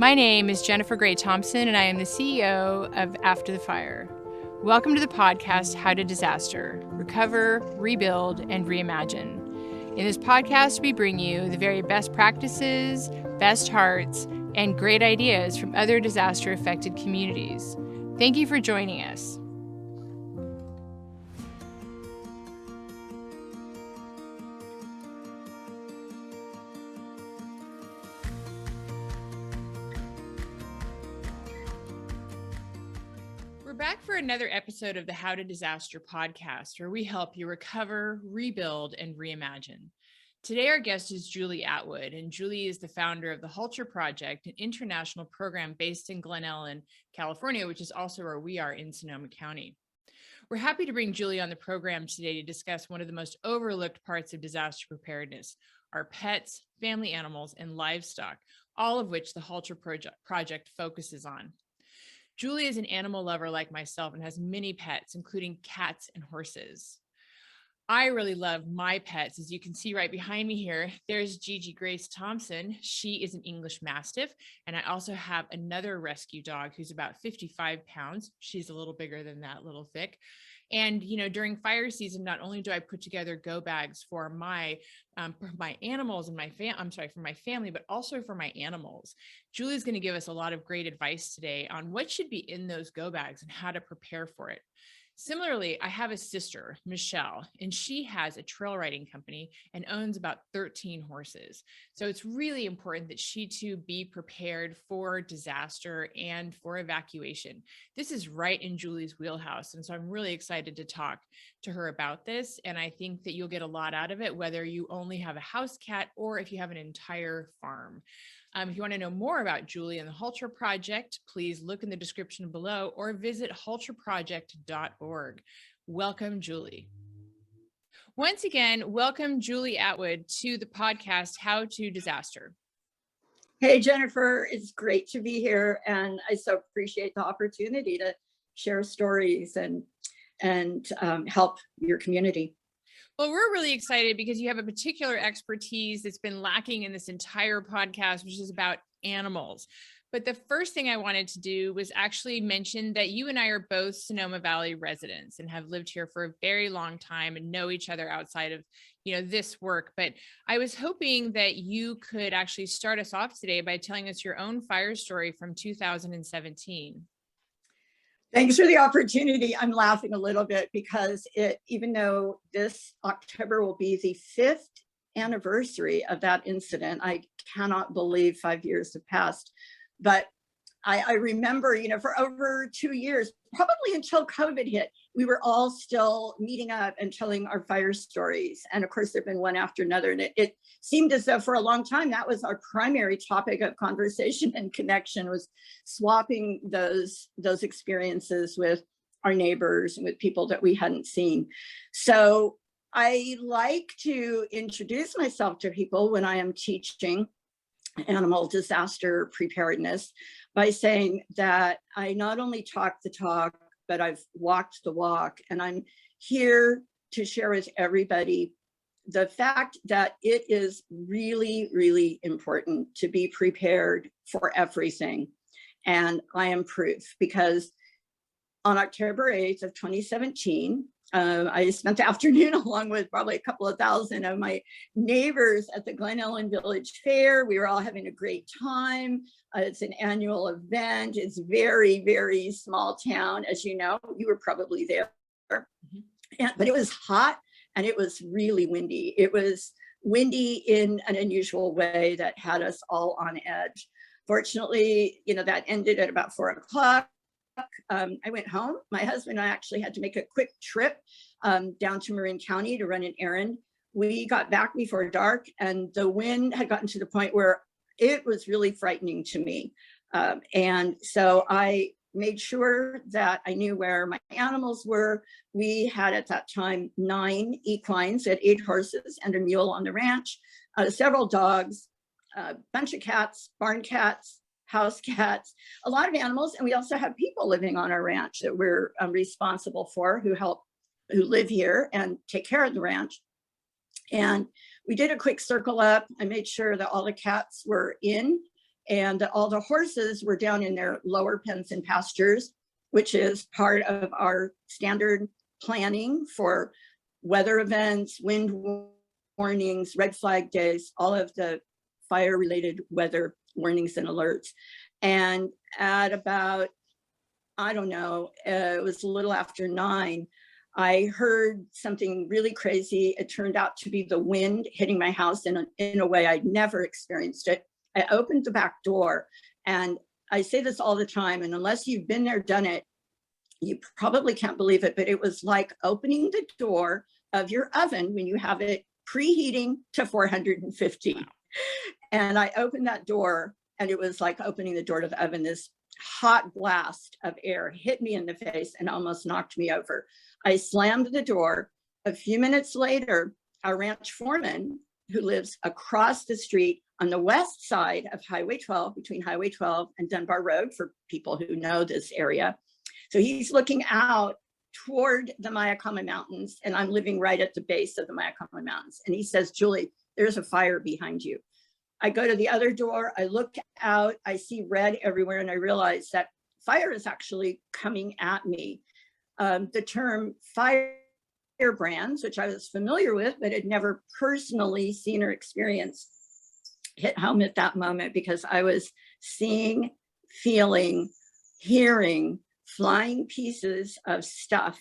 My name is Jennifer Gray Thompson, and I am the CEO of After the Fire. Welcome to the podcast, How to Disaster: Recover, Rebuild, and Reimagine. In this podcast, we bring you the very best practices, best hearts, and great ideas from other disaster-affected communities. Thank you for joining us. We're back for another episode of the How to Disaster podcast, where we help you recover, rebuild, and reimagine. Today, our guest is Julie Atwood, and Julie is the founder of the Wildfire Project, an international program based in Glen Ellen, California, which is also where we are in Sonoma County. We're happy to bring Julie on the program today to discuss one of the most overlooked parts of disaster preparedness: our pets, family animals, and livestock, all of which the Wildfire Project focuses on. Julie is an animal lover like myself and has many pets, including cats and horses. I really love my pets. As you can see right behind me here, there's Gigi Grace Thompson. She is an English Mastiff. And I also have another rescue dog who's about 55 pounds. She's a little bigger than that, little thick. And, during fire season, not only do I put together go bags for my animals and for my family, but also for my animals. Julie's going to give us a lot of great advice today on what should be in those go bags and how to prepare for it. Similarly, I have a sister, Michelle, and she has a trail riding company and owns about 13 horses. So it's really important that she too be prepared for disaster and for evacuation. This is right in Julie's wheelhouse. And so I'm really excited to talk to her about this. And I think that you'll get a lot out of it, whether you only have a house cat or if you have an entire farm. If you want to know more about Julie and the Wildfire Project, please look in the description below or visit wildfireproject.org. Welcome, Julie. Once again, welcome Julie Atwood to the podcast, How to Disaster. Hey, Jennifer, it's great to be here. And I so appreciate the opportunity to share stories and help your community. Well, we're really excited because you have a particular expertise that's been lacking in this entire podcast, which is about animals. But the first thing I wanted to do was actually mention that you and I are both Sonoma Valley residents and have lived here for a very long time and know each other outside of, this work. But I was hoping that you could actually start us off today by telling us your own fire story from 2017. Thanks for the opportunity. I'm laughing a little bit because even though this October will be the 5th anniversary of that incident, I cannot believe 5 years have passed. But I remember, for over 2 years, probably until COVID hit, we were all still meeting up and telling our fire stories. And of course, there've been one after another. And it seemed as though for a long time, that was our primary topic of conversation and connection, was swapping those experiences with our neighbors and with people that we hadn't seen. So I like to introduce myself to people when I am teaching animal disaster preparedness by saying that I not only talk the talk, but I've walked the walk, and I'm here to share with everybody the fact that it is really, really important to be prepared for everything. And I am proof, because on October 8th of 2017, I spent the afternoon along with probably a couple of thousand of my neighbors at the Glen Ellen Village Fair. We were all having a great time. It's an annual event. It's very, very small town. As you know, you were probably there. But it was hot and it was really windy. It was windy in an unusual way that had us all on edge. Fortunately, that ended at about 4 o'clock. I went home. My husband and I actually had to make a quick trip down to Marin County to run an errand. We got back before dark, and the wind had gotten to the point where it was really frightening to me. And so I made sure that I knew where my animals were. We had at that time 9 equines, had 8 horses and a mule on the ranch, several dogs, a bunch of cats, barn cats, house cats, a lot of animals. And we also have people living on our ranch that we're responsible for, who live here and take care of the ranch. And we did a quick circle up. I made sure that all the cats were in and all the horses were down in their lower pens and pastures, which is part of our standard planning for weather events, wind warnings, red flag days, all of the fire-related weather warnings and alerts. And at about, I don't know, it was a little after 9, I heard something really crazy. It turned out to be the wind hitting my house in a way I'd never experienced it. I opened the back door, and I say this all the time, and unless you've been there, done it, you probably can't believe it, but it was like opening the door of your oven when you have it preheating to 450. Wow. And I opened that door, and it was like opening the door to the oven. This hot blast of air hit me in the face and almost knocked me over. I slammed the door. A few minutes later, our ranch foreman, who lives across the street on the west side of Highway 12, between Highway 12 and Dunbar Road, for people who know this area. So he's looking out toward the Mayakama Mountains, and I'm living right at the base of the Mayakama Mountains. And he says, "Julie, there's a fire behind you." I go to the other door, I look out, I see red everywhere, and I realize that fire is actually coming at me. The term firebrands, which I was familiar with, but had never personally seen or experienced, hit home at that moment, because I was seeing, feeling, hearing flying pieces of stuff,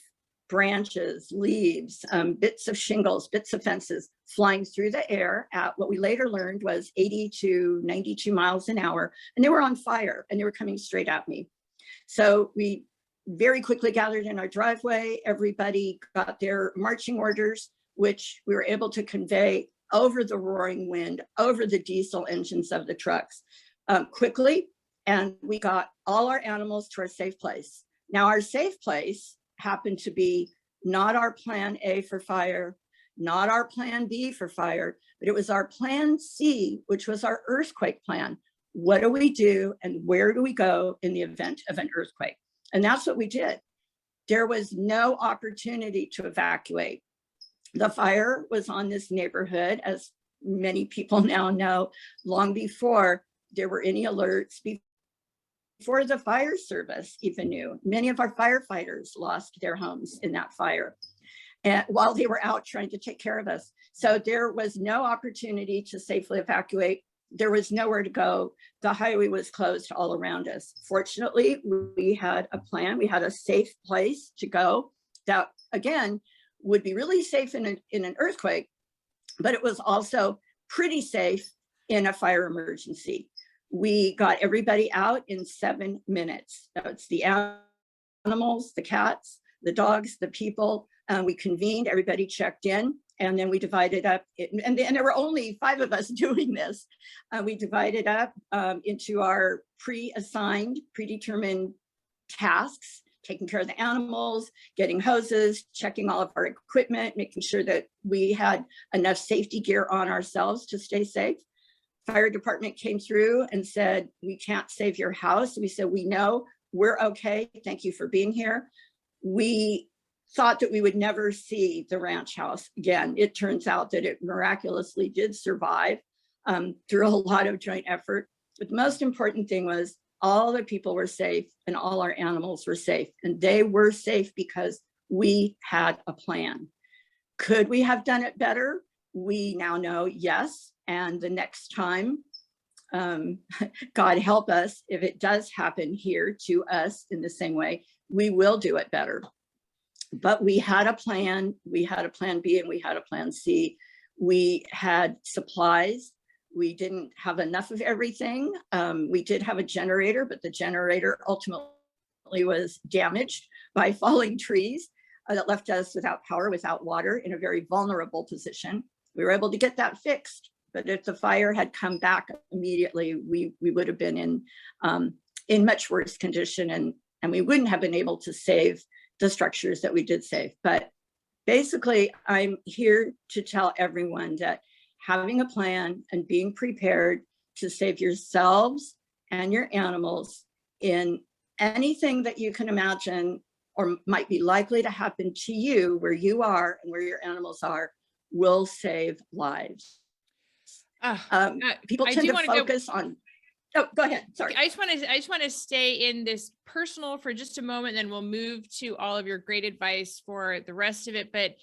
branches, leaves, bits of shingles, bits of fences flying through the air at what we later learned was 80 to 92 miles an hour. And they were on fire, and they were coming straight at me. So we very quickly gathered in our driveway. Everybody got their marching orders, which we were able to convey over the roaring wind, over the diesel engines of the trucks quickly. And we got all our animals to our safe place. Now, our safe place happened to be not our plan A for fire, not our plan B for fire, but it was our plan C, which was our earthquake plan. What do we do and where do we go in the event of an earthquake? And that's what we did. There was no opportunity to evacuate. The fire was on this neighborhood, as many people now know, long before there were any alerts, before the fire service even knew. Many of our firefighters lost their homes in that fire, and while they were out trying to take care of us. So there was no opportunity to safely evacuate. There was nowhere to go. The highway was closed all around us. Fortunately, we had a plan. We had a safe place to go that, again, would be really safe in an earthquake, but it was also pretty safe in a fire emergency. We got everybody out in 7 minutes. That's the animals, the cats, the dogs, the people. We convened, everybody checked in, and then we divided up. And there were only 5 of us doing this. We divided up into our pre-assigned, predetermined tasks, taking care of the animals, getting hoses, checking all of our equipment, making sure that we had enough safety gear on ourselves to stay safe. Fire department came through and said, "We can't save your house." We said, "We know, we're okay. Thank you for being here." We thought that we would never see the ranch house again. It turns out that it miraculously did survive through a lot of joint effort. But the most important thing was all the people were safe and all our animals were safe. And they were safe because we had a plan. Could we have done it better? We now know, yes. And the next time, God help us, if it does happen here to us in the same way, we will do it better. But we had a plan. We had a plan B and we had a plan C. We had supplies. We didn't have enough of everything. We did have a generator, but the generator ultimately was damaged by falling trees that left us without power, without water, in a very vulnerable position. We were able to get that fixed, but if the fire had come back immediately, we would have been in much worse condition, and we wouldn't have been able to save the structures that we did save. But basically, I'm here to tell everyone that having a plan and being prepared to save yourselves and your animals in anything that you can imagine or might be likely to happen to you where you are and where your animals are will save lives. People tend to focus on. Oh, go ahead. Sorry. I just want to stay in this personal for just a moment, then we'll move to all of your great advice for the rest of it. But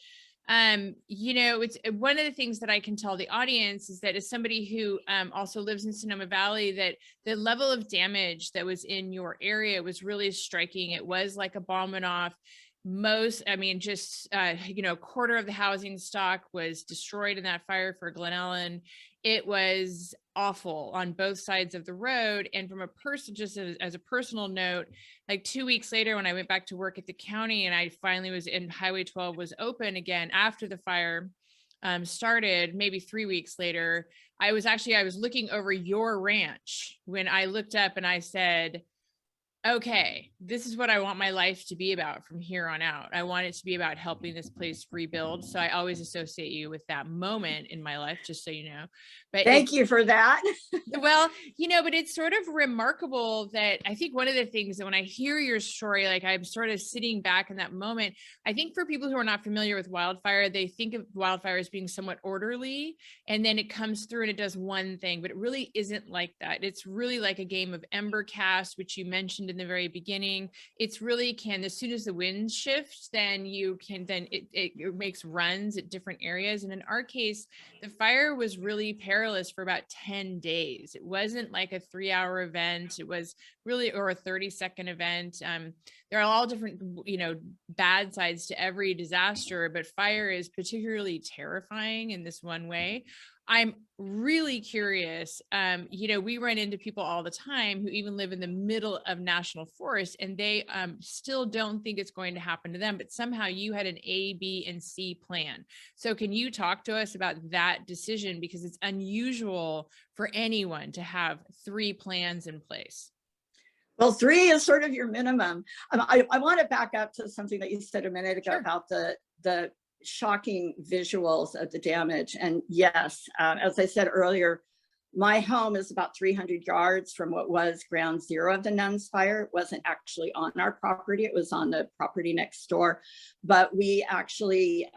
you know, it's one of the things that I can tell the audience is that as somebody who also lives in Sonoma Valley, that the level of damage that was in your area was really striking. It was like a bomb went off. Just you know, a quarter of the housing stock was destroyed in that fire for Glen Ellen. It was awful on both sides of the road. And from a person, just as a personal note, like 2 weeks later, when I went back to work at the county and I finally was in Highway 12 was open again after the fire started, maybe 3 weeks later, I was looking over your ranch when I looked up and I said, okay, this is what I want my life to be about from here on out. I want it to be about helping this place rebuild. So I always associate you with that moment in my life, just so you know. But thank you for that. Well, you know, but it's sort of remarkable that I think one of the things that when I hear your story, like I'm sort of sitting back in that moment, I think for people who are not familiar with wildfire, they think of wildfire as being somewhat orderly, and then it comes through and it does one thing, but it really isn't like that. It's really like a game of ember cast, which you mentioned in the very beginning. It's really as soon as the wind shifts, then it makes runs at different areas. And in our case, the fire was really perilous for about 10 days. It wasn't like a 3-hour event. It was really, or a 30-second event. There are all different, you know, bad sides to every disaster, but fire is particularly terrifying in this one way. I'm really curious. You know, we run into people all the time who even live in the middle of national forest, and they still don't think it's going to happen to them, but somehow you had an A, B, and C plan. So can you talk to us about that decision? Because it's unusual for anyone to have 3 plans in place. Well, 3 is sort of your minimum. I want to back up to something that you said a minute ago. Sure. About the shocking visuals of the damage. And yes, as I said earlier, my home is about 300 yards from what was ground zero of the Nuns fire. It wasn't actually on our property. It was on the property next door. But we actually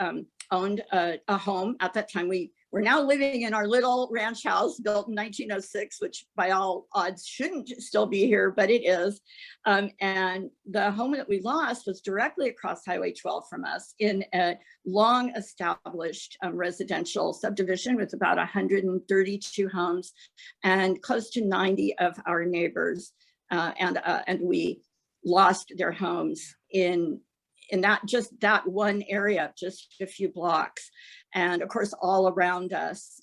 owned a home at that time. We're now living in our little ranch house built in 1906, which by all odds shouldn't still be here, but it is. And the home that we lost was directly across Highway 12 from us in a long established residential subdivision with about 132 homes and close to 90 of our neighbors. And we lost their homes in that one area, just a few blocks. And of course, all around us,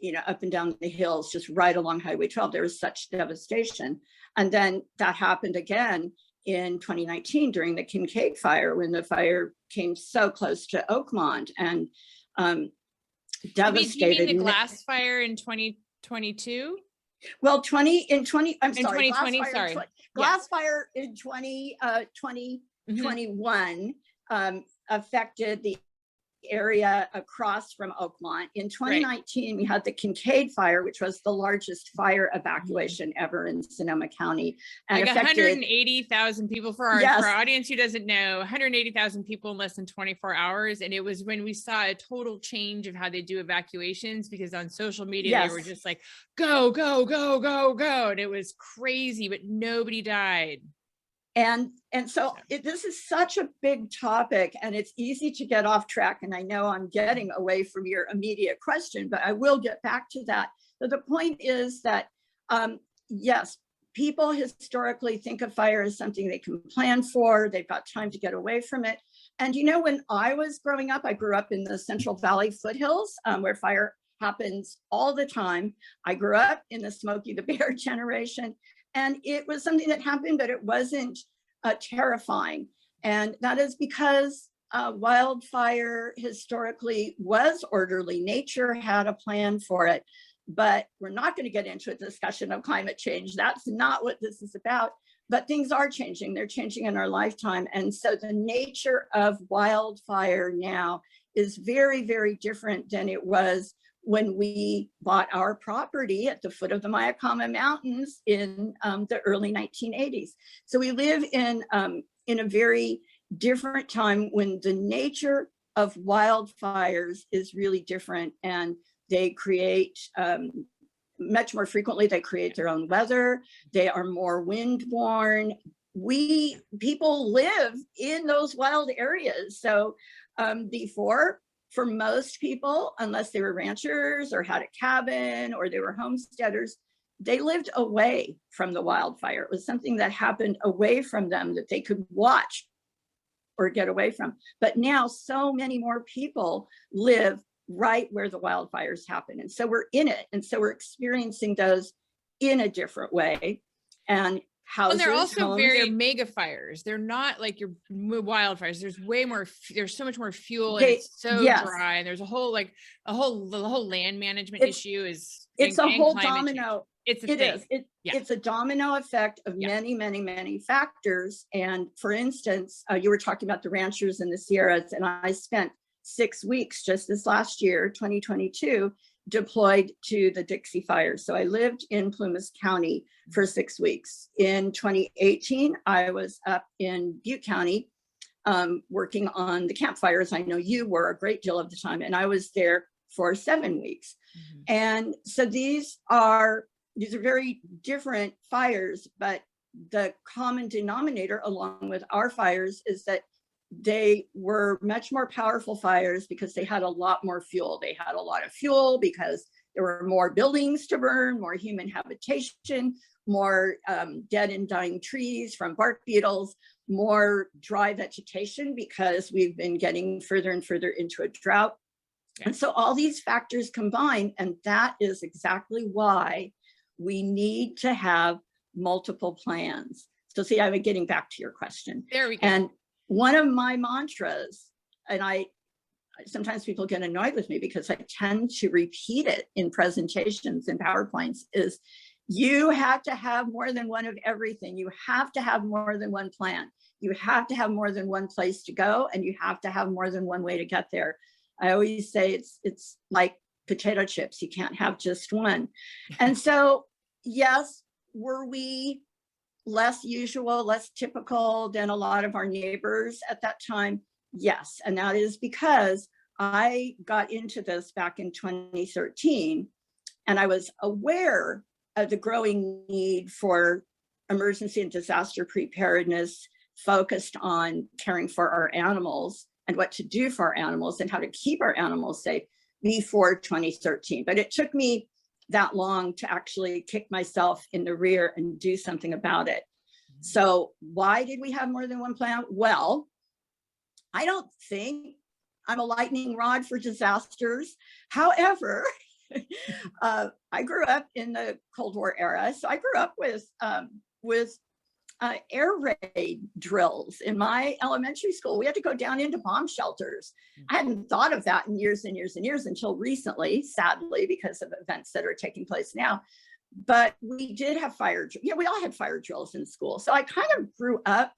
you know, up and down the hills, just right along Highway 12, there was such devastation. And then that happened again in 2019 during the Kincaid fire, when the fire came so close to Oakmont and devastated. You mean the glass fire in 2022? Well, I'm sorry, 2020, glass fire in 2021 affected the area across from Oakmont. In 2019, we had the Kincaid fire, which was the largest fire evacuation ever in Sonoma County. And like 180,000 people for our audience who doesn't know, 180,000 people in less than 24 hours. And it was when we saw a total change of how they do evacuations, because on social media, they were just like, go, go, go, go, go. And it was crazy, but nobody died. And so this is such a big topic, and it's easy to get off track. And I know I'm getting away from your immediate question, but I will get back to that. So the point is that, yes, people historically think of fire as something they can plan for. They've got time to get away from it. And, you know, when I was growing up, I grew up in the Central Valley foothills where fire happens all the time. I grew up in the Smokey the Bear generation. And it was something that happened, but it wasn't terrifying. And that is because wildfire historically was orderly. Nature had a plan for it. But we're not going to get into a discussion of climate change. That's not what this is about. But things are changing. They're changing in our lifetime. And so the nature of wildfire now is very, very different than it was when we bought our property at the foot of the Mayakama Mountains in the early 1980s. So we live in a very different time when the nature of wildfires is really different, and they create much more frequently. They create their own weather. They are more windborne. People live in those wild areas. So before, for most people, unless they were ranchers or had a cabin or they were homesteaders, they lived away from the wildfire. It was something that happened away from them that they could watch or get away from. But now so many more people live right where the wildfires happen. And so we're in it. And so we're experiencing those in a different way. And houses, and they're also homes, very mega fires. They're not like your wildfires. There's way more, there's so much more fuel, and it's so dry. And there's a whole land management issue is. It's a whole domino. It's a domino effect of many, many, many factors. And for instance, you were talking about the ranchers in the Sierras, and I spent 6 weeks just this last year, 2022, deployed to the Dixie Fire. So I lived in Plumas County for 6 weeks. In 2018, I was up in Butte County working on the campfires. I know you were a great deal of the time, and I was there for 7 weeks. Mm-hmm. And so these are very different fires, but the common denominator along with our fires is that they were much more powerful fires because they had a lot more fuel. They had a lot of fuel because there were more buildings to burn, more human habitation, more dead and dying trees from bark beetles, more dry vegetation because we've been getting further and further into a drought. And so all these factors combine, and that is exactly why we need to have multiple plans. So see, I'm getting back to your question. There we go. And one of my mantras, and sometimes people get annoyed with me because I tend to repeat it in presentations and PowerPoints, is you have to have more than one of everything. You have to have more than one plan. You have to have more than one place to go, and you have to have more than one way to get there. I always say it's like potato chips. You can't have just one. And so, yes, were we less usual, less typical than a lot of our neighbors at that time? Yes. And that is because I got into this back in 2013, and I was aware of the growing need for emergency and disaster preparedness focused on caring for our animals and what to do for our animals and how to keep our animals safe before 2013. But it took me that long to actually kick myself in the rear and do something about it. So why did we have more than one plan? Well, I don't think I'm a lightning rod for disasters. However, I grew up in the Cold War era. So I grew up with air raid drills in my elementary school. We had to go down into bomb shelters. I hadn't thought of that in years and years and years until recently, sadly, because of events that are taking place now. But we did have we all had fire drills in school. So I kind of grew up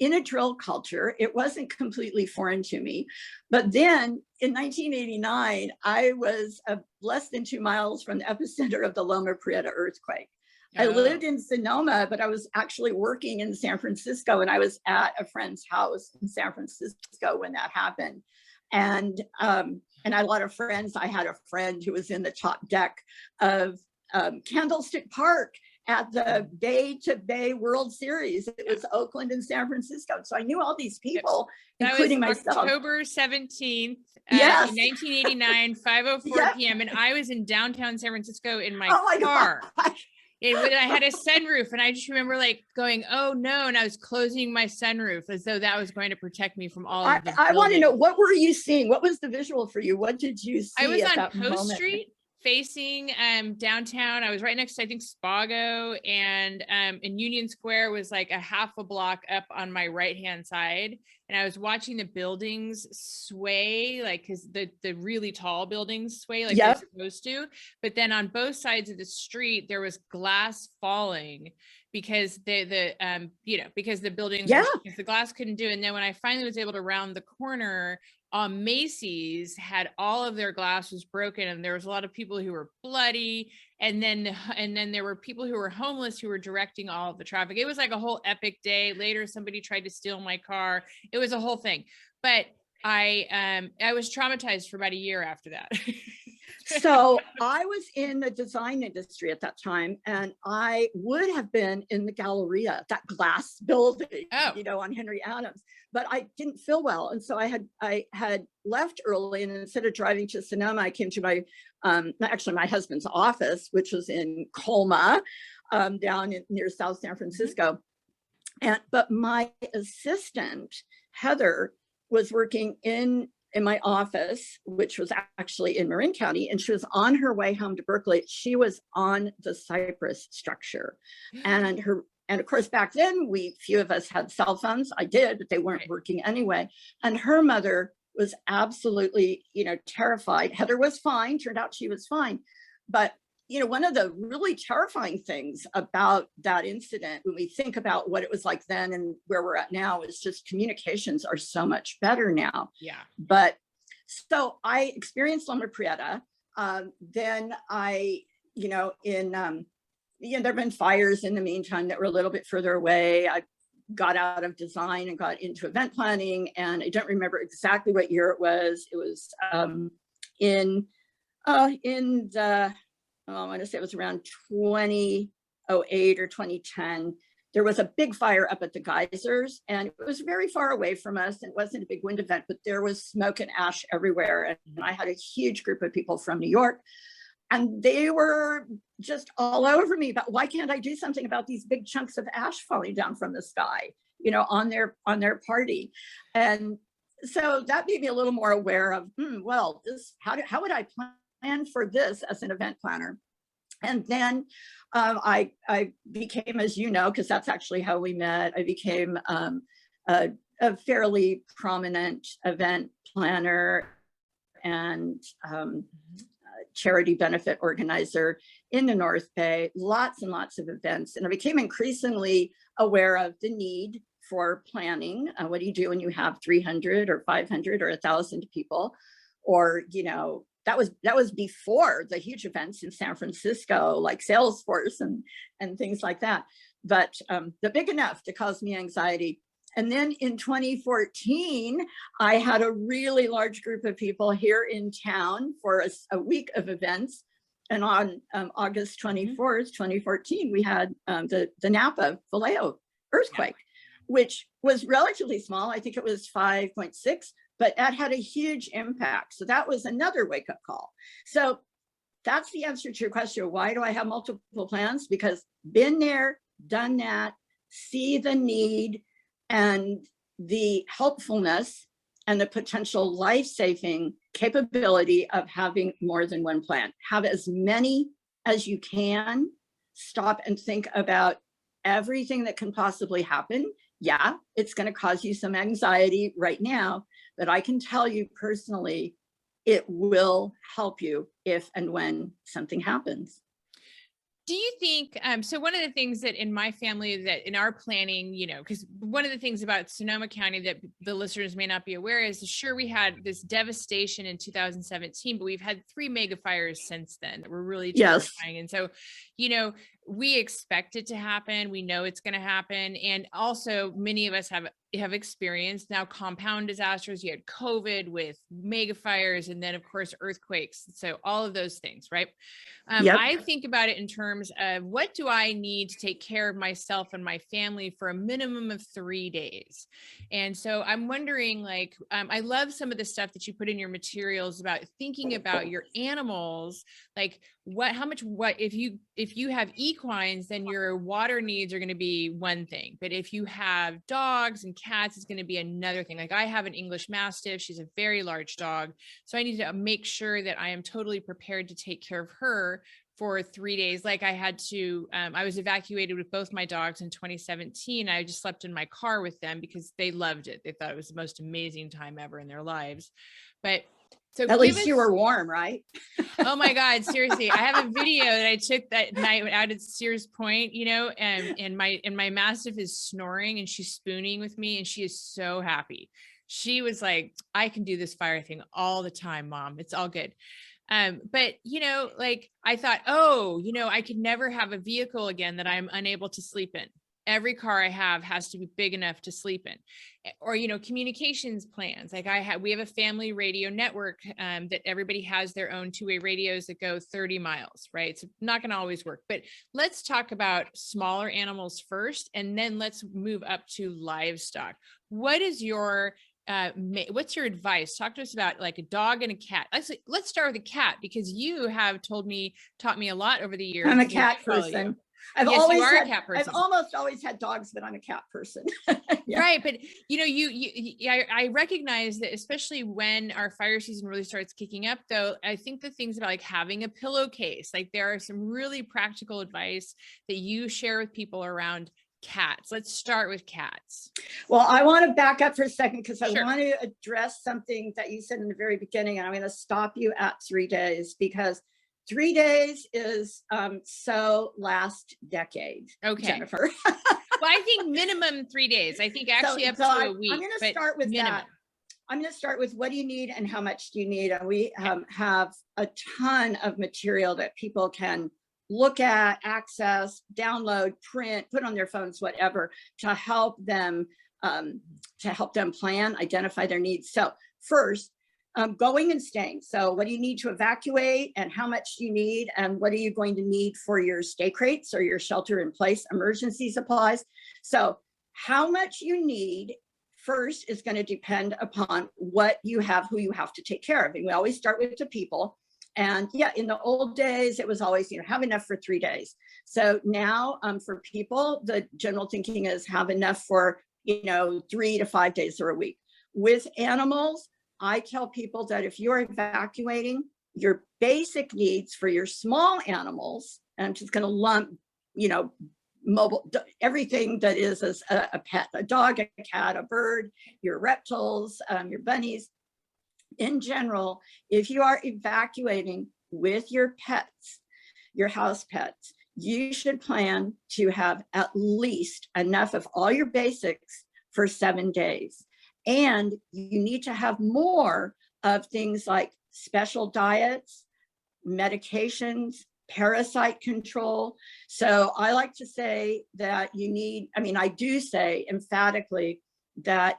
in a drill culture. It wasn't completely foreign to me. But then in 1989, I was less than 2 miles from the epicenter of the Loma Prieta earthquake. I lived in Sonoma, but I was actually working in San Francisco, and I was at a friend's house in San Francisco when that happened. And I had a lot of friends. I had a friend who was in the top deck of Candlestick Park at the Bay to Bay World Series. It was Oakland and San Francisco. So I knew all these people, including myself. October 17th, yes. In 1989, 5:04 p.m. And I was in downtown San Francisco in my car. I had a sunroof, and I just remember going, oh no. And I was closing my sunroof as though that was going to protect me from all of the I want to know, what were you seeing? What was the visual for you? What did you see? I was at on that Post moment? Street facing downtown. I was right next to, I think, Spago, and Union Square was like a half a block up on my right-hand side. And I was watching the buildings sway, because the really tall buildings sway like they're supposed to. But then on both sides of the street, there was glass falling because because the buildings, because the glass couldn't do it. And then when I finally was able to round the corner, Macy's had all of their glass was broken, and there was a lot of people who were bloody, and then there were people who were homeless who were directing all of the traffic. It was like a whole epic day. Later, somebody tried to steal my car. It was a whole thing. But I was traumatized for about a year after that. So I was in the design industry at that time, and I would have been in the Galleria, that glass building, on Henry Adams, but I didn't feel well. And so I had left early, and instead of driving to Sonoma, I came to my husband's office, which was in Colma, down near South San Francisco. But my assistant, Heather, was working in my office, which was actually in Marin County, and she was on her way home to Berkeley. She was on the Cypress structure, and of course, back then, few of us had cell phones. I did, but they weren't working anyway. And her mother was absolutely, terrified. Heather was fine. Turned out she was fine. But, one of the really terrifying things about that incident, when we think about what it was like then and where we're at now, is just communications are so much better now. Yeah. But so I experienced Loma Prieta. Then I, there have been fires in the meantime that were a little bit further away. I got out of design and got into event planning, and I don't remember exactly what year it was. It was in the, I want to say it was around 2008 or 2010. There was a big fire up at the geysers, and it was very far away from us. And it wasn't a big wind event, but there was smoke and ash everywhere. And I had a huge group of people from New York, and they were just all over me about, why can't I do something about these big chunks of ash falling down from the sky, on their party. And so that made me a little more aware of, how would I plan for this as an event planner? And then I became, as because that's actually how we met, I became a fairly prominent event planner and charity benefit organizer in the North Bay, lots and lots of events. And I became increasingly aware of the need for planning. What do you do when you have 300 or 500 or 1,000 people? Or, that was before the huge events in San Francisco, like Salesforce and things like that. But the big enough to cause me anxiety. And then in 2014, I had a really large group of people here in town for a week of events. And on August 24th, 2014, we had the Napa Vallejo earthquake, which was relatively small. I think it was 5.6, but that had a huge impact. So that was another wake-up call. So that's the answer to your question. Why do I have multiple plans? Because been there, done that, see the need and the helpfulness and the potential life-saving capability of having more than one plan. Have as many as you can. Stop and think about everything that can possibly happen. Yeah, it's going to cause you some anxiety right now, but I can tell you personally, it will help you if and when something happens. Do you think, so one of the things that in my family that in our planning, because one of the things about Sonoma County that the listeners may not be aware is, sure, we had this devastation in 2017, but we've had 3 mega fires since then that were really terrifying. And so, we expect it to happen. We know it's going to happen. And also many of us have experienced now compound disasters. You had COVID with mega fires, and then of course, earthquakes. So all of those things, right? I think about it in terms of, what do I need to take care of myself and my family for a minimum of 3 days? And so I'm wondering, I love some of the stuff that you put in your materials about thinking about your animals, like if you have equines, then your water needs are going to be one thing. But if you have dogs and cats, it's going to be another thing. Like I have an English Mastiff. She's a very large dog. So I need to make sure that I am totally prepared to take care of her for 3 days. Like I had to, I was evacuated with both my dogs in 2017. I just slept in my car with them because they loved it. They thought it was the most amazing time ever in their lives. But so at least you were warm, right? Oh my God, seriously. I have a video that I took that night out at Sears Point, and my Mastiff is snoring and she's spooning with me and she is so happy. She was like, I can do this fire thing all the time, Mom. It's all good. But I thought, I could never have a vehicle again that I'm unable to sleep in every car I have has to be big enough to sleep in. Or, communications plans. Like we have a family radio network that everybody has their own two-way radios that go 30 miles, right? It's not going to always work, but let's talk about smaller animals first, and then let's move up to livestock. What is your what's your advice? Talk to us about like a dog and a cat. Let's start with a cat, because you have taught me a lot over the years. I'm a cat person. Yes, you are a cat person. I've almost always had dogs, but I'm a cat person. Yeah. Right. But I recognize that, especially when our fire season really starts kicking up, though, I think the things about like having a pillowcase, like there are some really practical advice that you share with people around cats. Let's start with cats. Well, I want to back up for a second, because Sure. I want to address something that you said in the very beginning, and I'm going to stop you at 3 days, because 3 days is so last decade. Okay. Jennifer. Well, I think minimum 3 days. I think actually up to a week. I'm going to start with minimum. that. I'm going to start with what do you need and how much do you need? And we have a ton of material that people can look at, access, download, print, put on their phones, whatever, to help them plan, identify their needs. So first, going and staying. So what do you need to evacuate, and how much do you need, and what are you going to need for your stay crates or your shelter in place emergency supplies? So how much you need first is going to depend upon what you have, who you have to take care of. And we always start with the people. And yeah, in the old days, it was always, have enough for 3 days. So now for people, the general thinking is have enough for, 3 to 5 days or a week. With animals, I tell people that if you're evacuating, your basic needs for your small animals, and I'm just going to lump, mobile, everything that is a pet, a dog, a cat, a bird, your reptiles, your bunnies. In general, if you are evacuating with your pets, your house pets, you should plan to have at least enough of all your basics for 7 days. And you need to have more of things like special diets, medications, parasite control. So I like to say that I do say emphatically that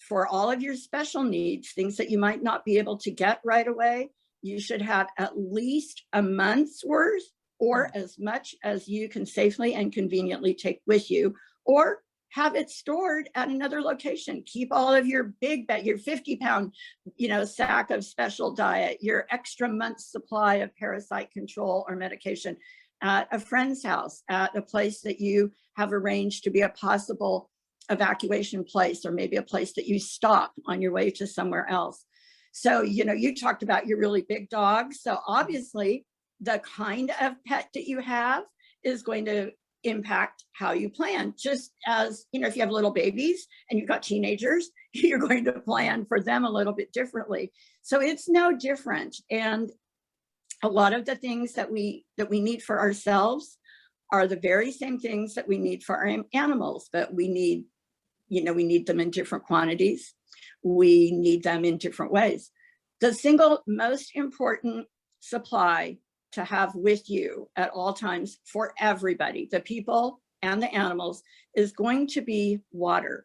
for all of your special needs, things that you might not be able to get right away, you should have at least a month's worth, or as much as you can safely and conveniently take with you, or have it stored at another location. Keep all of your big bag, your 50-pound, sack of special diet, your extra month's supply of parasite control or medication at a friend's house, at a place that you have arranged to be a possible evacuation place, or maybe a place that you stop on your way to somewhere else. So, you talked about your really big dogs. So obviously the kind of pet that you have is going to impact how you plan. Just as, if you have little babies and you've got teenagers, you're going to plan for them a little bit differently. So it's no different. And a lot of the things that we need for ourselves are the very same things that we need for our animals, but we need them in different quantities. We need them in different ways. The single most important supply to have with you at all times for everybody, the people and the animals, is going to be water.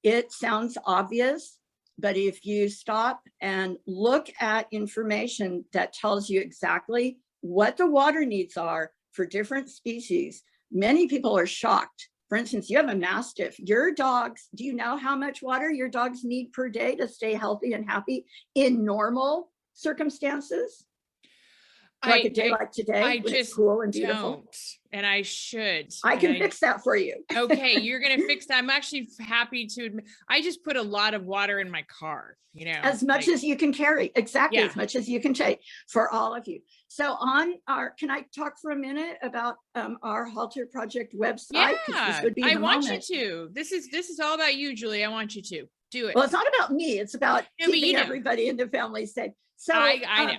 It sounds obvious, but if you stop and look at information that tells you exactly what the water needs are for different species, many people are shocked. For instance, you have a Mastiff. Your dogs, do you know how much water your dogs need per day to stay healthy and happy in normal circumstances? Like a day like today, when it's cool and beautiful. Don't, and I should. I can fix that for you. Okay, you're going to fix that. I'm actually happy to admit, I just put a lot of water in my car, As much as you can carry, exactly, as much as you can take for all of you. So can I talk for a minute about our Halter Project website? Yeah, I want you to. This is all about you, Julie. I want you to do it. Well, it's not about me. It's about keeping everybody in the family safe. So I know.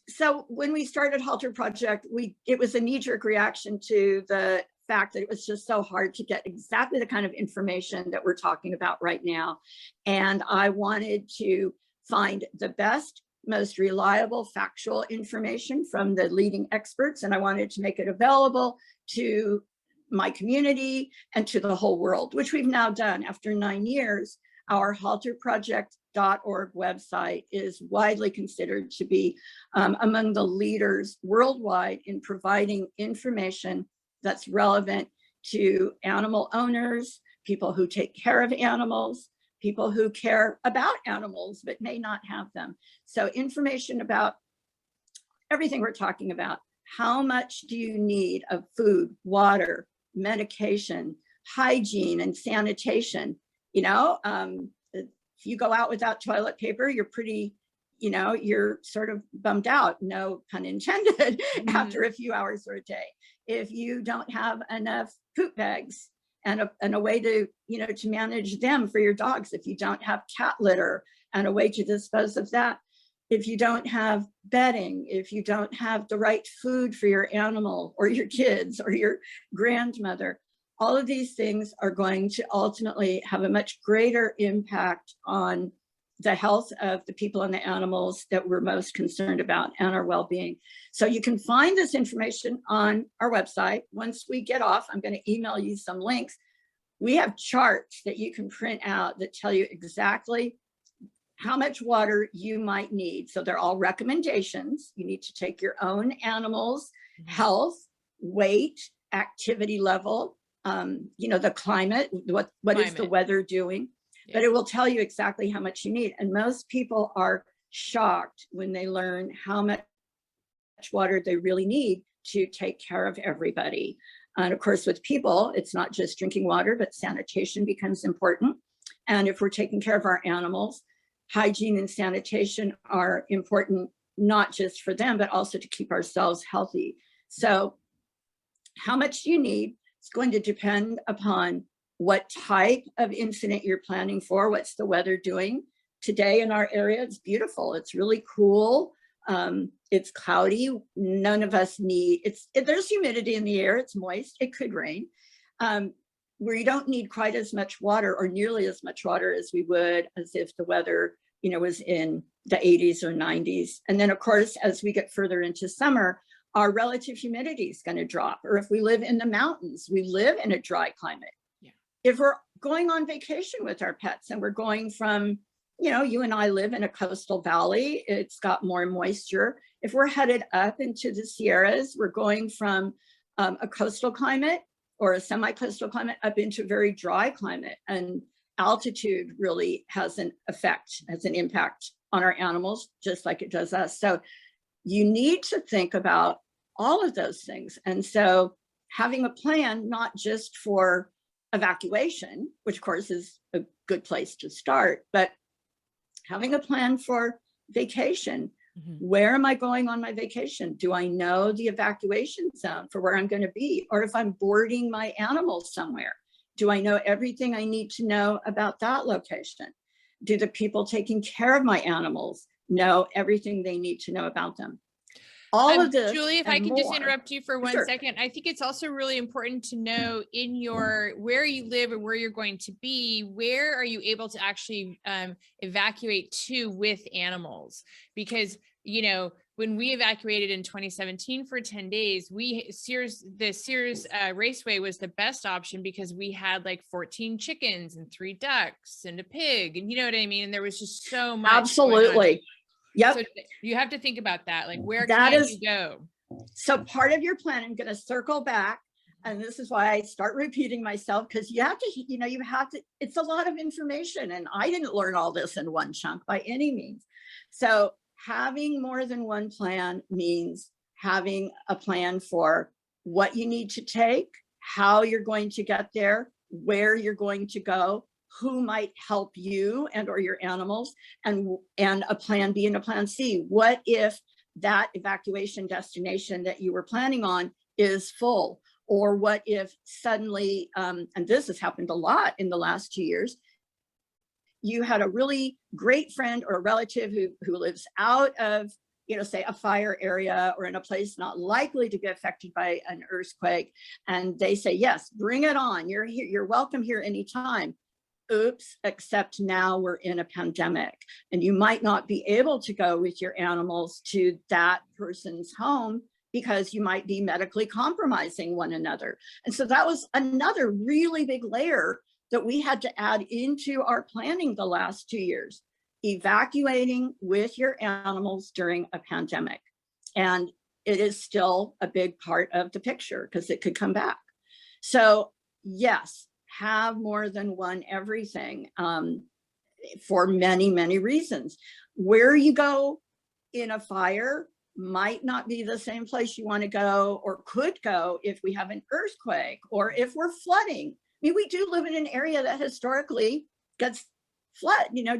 So when we started Halter Project, it was a knee-jerk reaction to the fact that it was just so hard to get exactly the kind of information that we're talking about right now. And I wanted to find the best, most reliable, factual information from the leading experts. And I wanted to make it available to my community and to the whole world, which we've now done. After 9 years, our halterproject.org website is widely considered to be among the leaders worldwide in providing information that's relevant to animal owners, people who take care of animals, people who care about animals but may not have them. So information about everything we're talking about. How much do you need of food, water, medication, hygiene, and sanitation? You know, if you go out without toilet paper, you're pretty, you know, you're sort of bummed out, no pun intended, after a few hours or a day. If you don't have enough poop bags and a way to, you know, to manage them for your dogs, if you don't have cat litter and a way to dispose of that, if you don't have bedding, if you don't have the right food for your animal or your kids or your grandmother, all of these things are going to ultimately have a much greater impact on the health of the people and the animals that we're most concerned about and our well-being. So you can find this information on our website. Once we get off, I'm going to email you some links. We have charts that you can print out that tell you exactly how much water you might need. So they're all recommendations. You need to take your own animal's health, weight, activity level, you know, the climate, what is the weather doing, but it will tell you exactly how much you need. And most people are shocked when they learn how much water they really need to take care of everybody. And of course, with people, it's not just drinking water, but sanitation becomes important. And if we're taking care of our animals, hygiene and sanitation are important, not just for them, but also to keep ourselves healthy. So how much do you need? It's going to depend upon what type of incident you're planning for. What's the weather doing? Today in our area, it's beautiful. It's really cool. It's cloudy. None of us need, there's humidity in the air. It's moist. It could rain. Where you don't need quite as much water or nearly as much water as we would as if the weather, you know, was in the 80s or 90s. And then of course, as we get further into summer, our relative humidity is going to drop. Or if we live in the mountains, we live in a dry climate. Yeah. If we're going on vacation with our pets and we're going from, you know, you and I live in a coastal valley, it's got more moisture. If we're headed up into the Sierras, we're going from a coastal climate or a semi-coastal climate up into a very dry climate. And altitude really has an effect, has an impact on our animals, just like it does us. So you need to think about all of those things. And so having a plan, not just for evacuation, which of course is a good place to start, but having a plan for vacation. Where am I going on my vacation? Do I know the evacuation zone for where I'm going to be? Or if I'm boarding my animals somewhere, do I know everything I need to know about that location? Do the people taking care of my animals know everything they need to know about them? All of this, Julie, if I can just interrupt you for one Sure. second, I think it's also really important to know in your, where you live and where you're going to be, where are you able to actually evacuate to with animals? Because, you know, when we evacuated in 2017 for 10 days, the Sears Raceway was the best option because we had like 14 chickens and 3 ducks and a pig, and you know what I mean? And there was just so much. Absolutely. Yep. So you have to think about that. Like, where can you go? So part of your plan, I'm going to circle back. And this is why I start repeating myself, because you have to, you know, it's a lot of information. And I didn't learn all this in one chunk by any means. So having more than one plan means having a plan for what you need to take, how you're going to get there, where you're going to go, who might help you and or your animals, and a plan B and a plan C. What if that evacuation destination that you were planning on is full? Or what if suddenly, and this has happened a lot in the last 2 years, you had a really great friend or a relative who lives out of, you know, say a fire area or in a place not likely to be affected by an earthquake. And they say, yes, bring it on. You're here, you're welcome here anytime. Oops, except now we're in a pandemic and you might not be able to go with your animals to that person's home because you might be medically compromising one another. And so that was another really big layer that we had to add into our planning the last 2 years, evacuating with your animals during a pandemic. And it is still a big part of the picture because it could come back. So yes, have more than one everything for many, many reasons. Where you go in a fire might not be the same place you want to go or could go if we have an earthquake or if we're flooding. I mean, we do live in an area that historically gets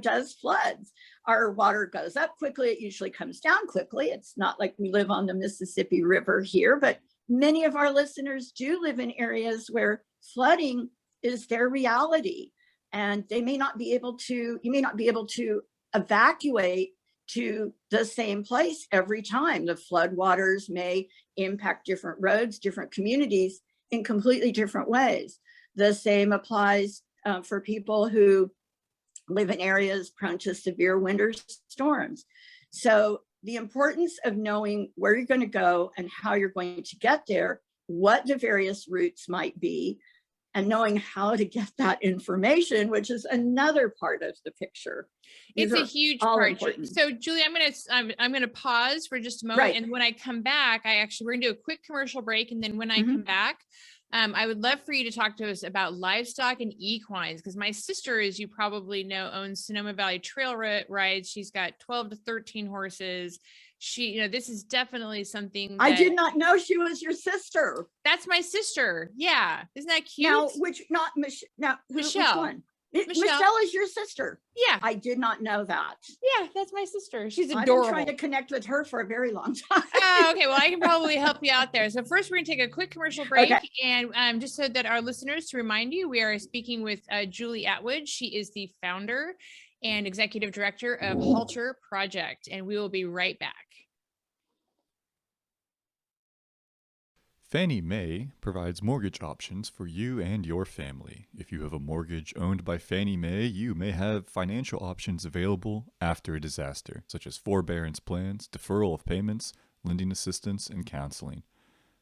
does floods. Our water goes up quickly. It usually comes down quickly. It's not like we live on the Mississippi River here, but many of our listeners do live in areas where flooding is their reality. And you may not be able to evacuate to the same place every time. The flood waters may impact different roads, different communities in completely different ways. The same applies for people who live in areas prone to severe winter storms. So the importance of knowing where you're going to go and how you're going to get there, what the various routes might be, and knowing how to get that information, which is another part of the picture. It's a huge part. Important. So Julie, I'm gonna pause for just a moment. Right. And when I come back, we're gonna do a quick commercial break. And then when I come back, I would love for you to talk to us about livestock and equines, because my sister, as you probably know, owns Sonoma Valley Trail Rides. She's got 12 to 13 horses. This is definitely something that, I did not know she was your sister. That's my sister. Yeah. Isn't that cute? Now, Michelle. Which one? Michelle is your sister. Yeah. I did not know that. Yeah, that's my sister. She's adorable. I've been trying to connect with her for a very long time. Okay, well, I can probably help you out there. So first, we're going to take a quick commercial break. Okay. And just so that our listeners, to remind you, we are speaking with Julie Atwood. She is the founder and executive director of Halter Project, and we will be right back. Fannie Mae provides mortgage options for you and your family. If you have a mortgage owned by Fannie Mae, you may have financial options available after a disaster, such as forbearance plans, deferral of payments, lending assistance, and counseling.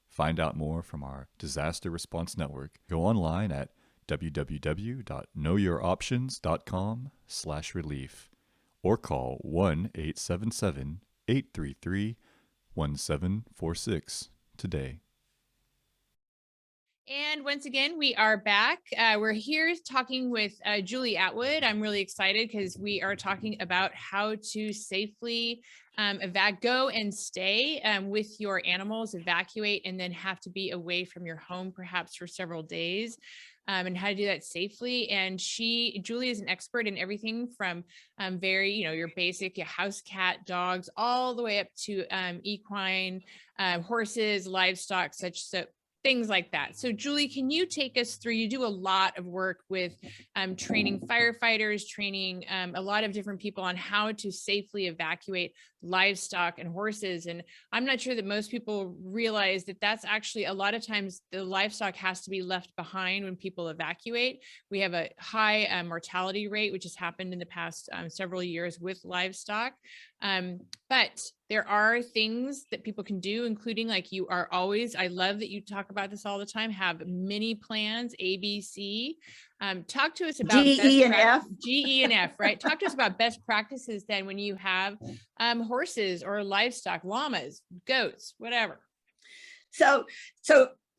Find out more from our Disaster Response Network. Go online at www.knowyouroptions.com/relief or call 1-877-833-1746 today. And once again, we are back. We're here talking with Julie Atwood. I'm really excited because we are talking about how to safely go and stay with your animals, evacuate, and then have to be away from your home perhaps for several days, and how to do that safely. And Julie is an expert in everything from your basic house cat, dogs, all the way up to equine, horses, livestock, things like that. So Julie, can you take us through, you do a lot of work with training firefighters, training a lot of different people on how to safely evacuate livestock and horses. And I'm not sure that most people realize that that's actually a lot of times the livestock has to be left behind when people evacuate. We have a high mortality rate, which has happened in the past several years with livestock. But there are things that people can do, including I love that you talk about this all the time, have mini plans, ABC. Talk to us about GE and F, right? Talk to us about best practices then when you have horses or livestock, llamas, goats, whatever. So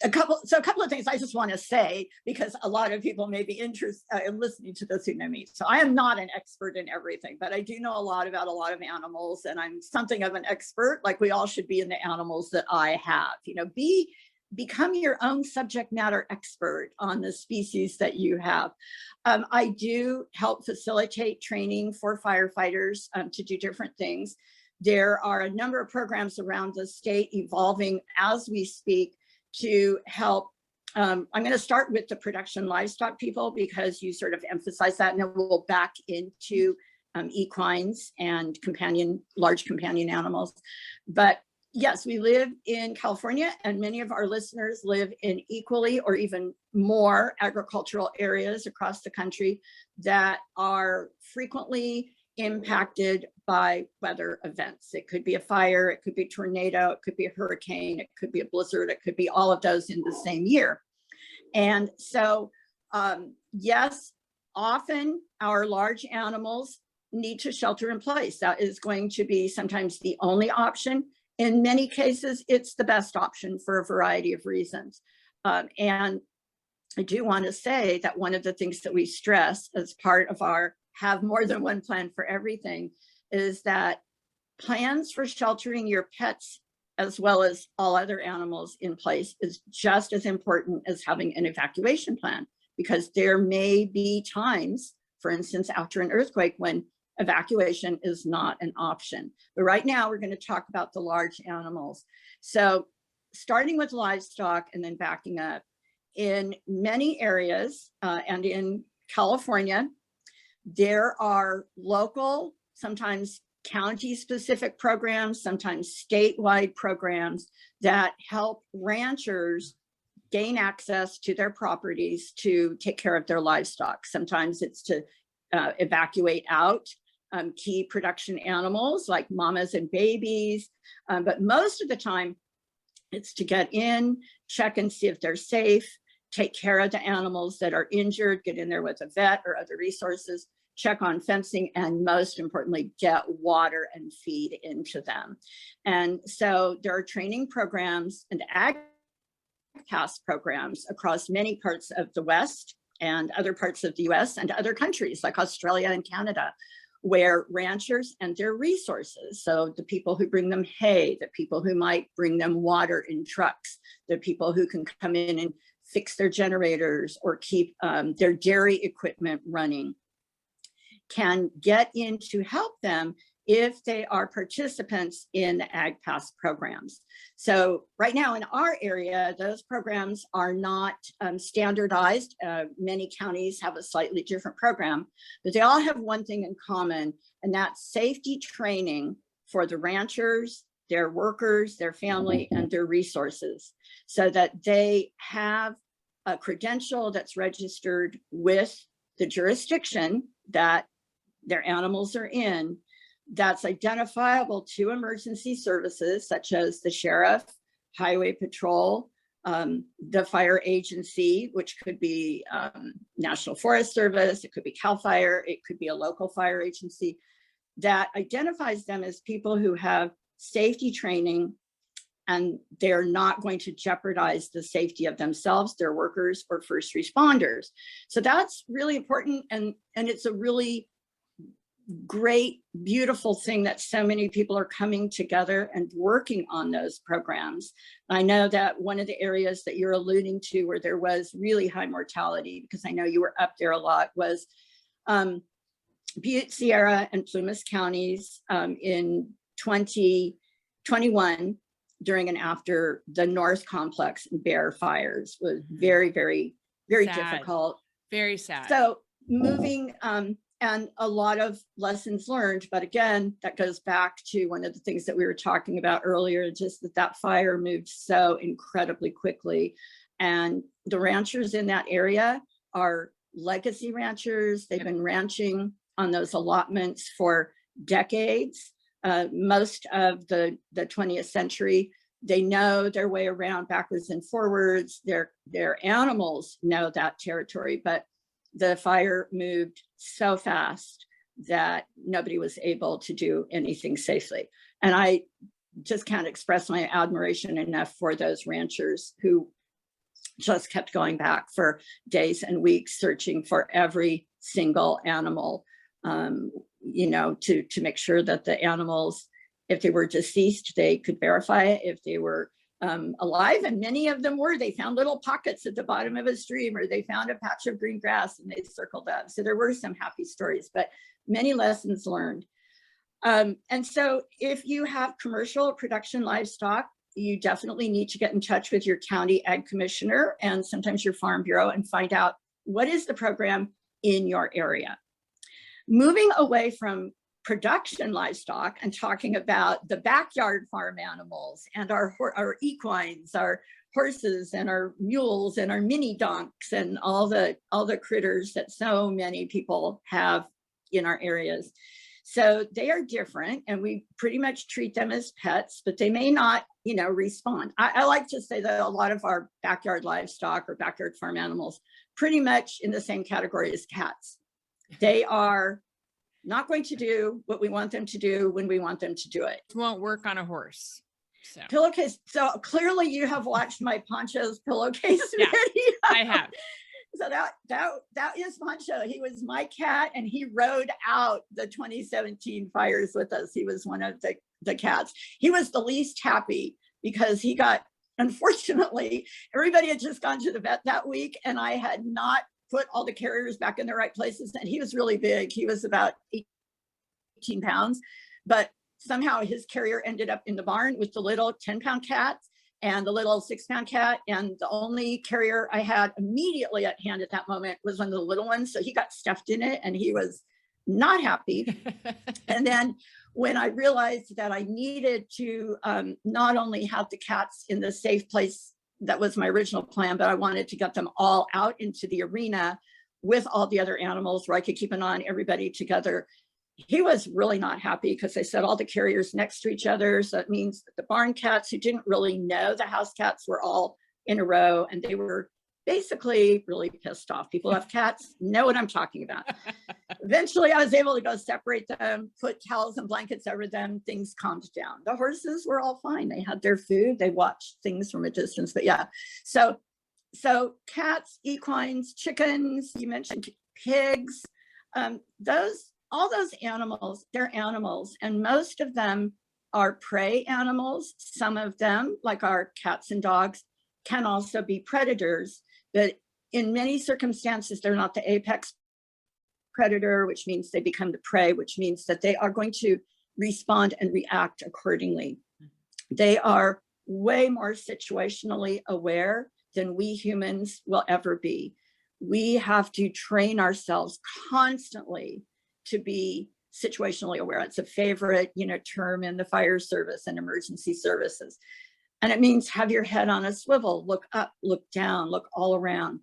a couple of things I just want to say, because a lot of people may be interested in listening to this who know me. So I am not an expert in everything, but I do know a lot about a lot of animals, and I'm something of an expert, like we all should be in the animals that I have. Become your own subject matter expert on the species that you have. I do help facilitate training for firefighters to do different things. There are a number of programs around the state evolving as we speak to help. I'm going to start with the production livestock people, because you sort of emphasize that, and then we'll back into equines and large companion animals. But yes, we live in California, and many of our listeners live in equally or even more agricultural areas across the country that are frequently impacted by weather events. It could be a fire, it could be a tornado, it could be a hurricane, it could be a blizzard, it could be all of those in the same year. And so, yes, often our large animals need to shelter in place. That is going to be sometimes the only option. In many cases, it's the best option for a variety of reasons. And I do want to say that one of the things that we stress as part of our have more than one plan for everything is that plans for sheltering your pets as well as all other animals in place is just as important as having an evacuation plan, because there may be times, for instance, after an earthquake, when evacuation is not an option. But right now we're going to talk about the large animals. So starting with livestock and then backing up, in many areas and in California, there are local, sometimes county-specific programs, sometimes statewide programs that help ranchers gain access to their properties to take care of their livestock. Sometimes it's to evacuate out key production animals like mamas and babies, but most of the time it's to get in, check and see if they're safe, take care of the animals that are injured, get in there with a vet or other resources, check on fencing, and most importantly, get water and feed into them. And so there are training programs and ag pass programs across many parts of the West and other parts of the US and other countries like Australia and Canada, where ranchers and their resources, so the people who bring them hay, the people who might bring them water in trucks, the people who can come in and fix their generators or keep their dairy equipment running, can get in to help them if they are participants in the Ag Pass programs. So right now in our area, those programs are not standardized. Many counties have a slightly different program, but they all have one thing in common, and that's safety training for the ranchers, their workers, their family, and their resources, so that they have a credential that's registered with the jurisdiction that their animals are in, that's identifiable to emergency services such as the sheriff, highway patrol, the fire agency, which could be National Forest Service, it could be CAL FIRE, it could be a local fire agency, that identifies them as people who have safety training and they're not going to jeopardize the safety of themselves, their workers, or first responders. So that's really important, and it's a really great, beautiful thing that so many people are coming together and working on those programs. I know that one of the areas that you're alluding to where there was really high mortality, because I know you were up there a lot, was Butte, Sierra, and Plumas counties in 2021 during and after the North Complex and Bear fires was very, very, very sad. Difficult. Very sad. So moving and a lot of lessons learned, but again, that goes back to one of the things that we were talking about earlier, just that fire moved so incredibly quickly. And the ranchers in that area are legacy ranchers. They've been ranching on those allotments for decades, most of the 20th century. They know their way around backwards and forwards. Their animals know that territory, but the fire moved so fast that nobody was able to do anything safely. And I just can't express my admiration enough for those ranchers who just kept going back for days and weeks, searching for every single animal, to make sure that the animals, if they were deceased, they could verify it. If they were alive, and many of them were, they found little pockets at the bottom of a stream, or they found a patch of green grass and they circled that. So there were some happy stories, but many lessons learned. And so if you have commercial production livestock, you definitely need to get in touch with your county ag commissioner and sometimes your farm bureau and find out what is the program in your area. Moving away from production livestock and talking about the backyard farm animals and our equines, our horses and our mules and our mini donks and all the critters that so many people have in our areas. So they are different, and we pretty much treat them as pets, but they may not, respond. I like to say that a lot of our backyard livestock or backyard farm animals pretty much in the same category as cats. They are not going to do what we want them to do when we want them to do it. It won't work on a horse. So Pillowcase. So clearly you have watched my Poncho's pillowcase Yeah, video. I have. So that is Poncho. He was my cat, and he rode out the 2017 fires with us. He was one of the cats. He was the least happy because he got, unfortunately, everybody had just gone to the vet that week, and I had not put all the carriers back in the right places. And he was really big. He was about 18 pounds, but somehow his carrier ended up in the barn with the little 10-pound cats and the little 6-pound cat. And the only carrier I had immediately at hand at that moment was one of the little ones. So he got stuffed in it, and he was not happy. And then when I realized that I needed to not only have the cats in the safe place, that was my original plan, but I wanted to get them all out into the arena with all the other animals where I could keep an eye on everybody together. He was really not happy because they set all the carriers next to each other. So it means that the barn cats who didn't really know the house cats were all in a row, and they were basically really pissed off. People who have cats know what I'm talking about. Eventually, I was able to go separate them, put towels and blankets over them. Things calmed down. The horses were all fine. They had their food. They watched things from a distance. But yeah, so cats, equines, chickens, you mentioned pigs, all those animals, they're animals, and most of them are prey animals. Some of them, like our cats and dogs, can also be predators, but in many circumstances, they're not the apex predator, which means they become the prey, which means that they are going to respond and react accordingly. They are way more situationally aware than we humans will ever be. We have to train ourselves constantly to be situationally aware. It's a favorite, term in the fire service and emergency services. And it means have your head on a swivel, look up, look down, look all around,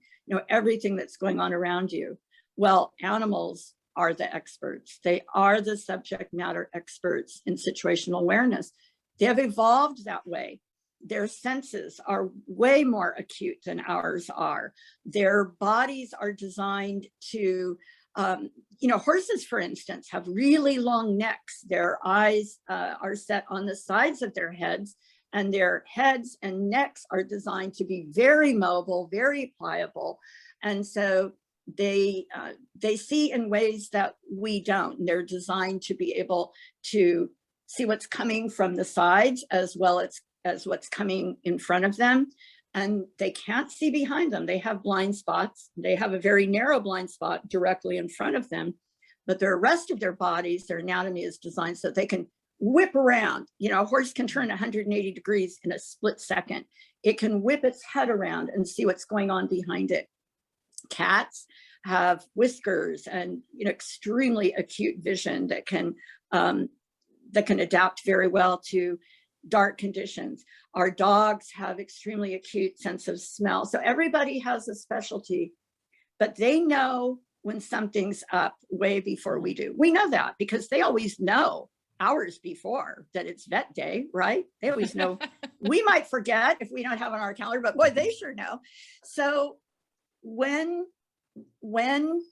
everything that's going on around you. Well, animals are the experts. They are the subject matter experts in situational awareness. They have evolved that way. Their senses are way more acute than ours are. Their bodies are designed to, horses, for instance, have really long necks. Their eyes are set on the sides of their heads, and their heads and necks are designed to be very mobile, very pliable. And so they see in ways that we don't. They're designed to be able to see what's coming from the sides as well as what's coming in front of them. And they can't see behind them. They have blind spots. They have a very narrow blind spot directly in front of them, but the rest of their bodies, their anatomy is designed so they can whip around. A horse can turn 180 degrees in a split second. It can whip its head around and see what's going on behind it. Cats have whiskers and extremely acute vision that can adapt very well to dark conditions. Our dogs have extremely acute sense of smell. So everybody has a specialty, but they know when something's up way before we do. We know that because they always know hours before that it's vet day, right? They always know. We might forget if we don't have it on our calendar, but boy, they sure know. So when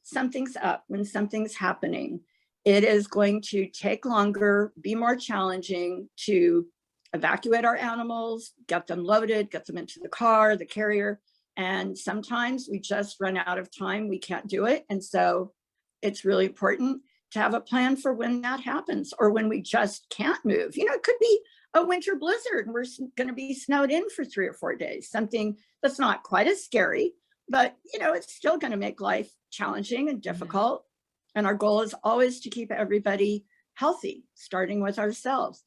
something's up, when something's happening, it is going to take longer, be more challenging to evacuate our animals, get them loaded, get them into the car, the carrier. And sometimes we just run out of time. We can't do it. And so it's really important to have a plan for when that happens, or when we just can't move. It could be a winter blizzard and we're going to be snowed in for 3 or 4 days, something that's not quite as scary, but it's still going to make life challenging and difficult. And our goal is always to keep everybody healthy, starting with ourselves.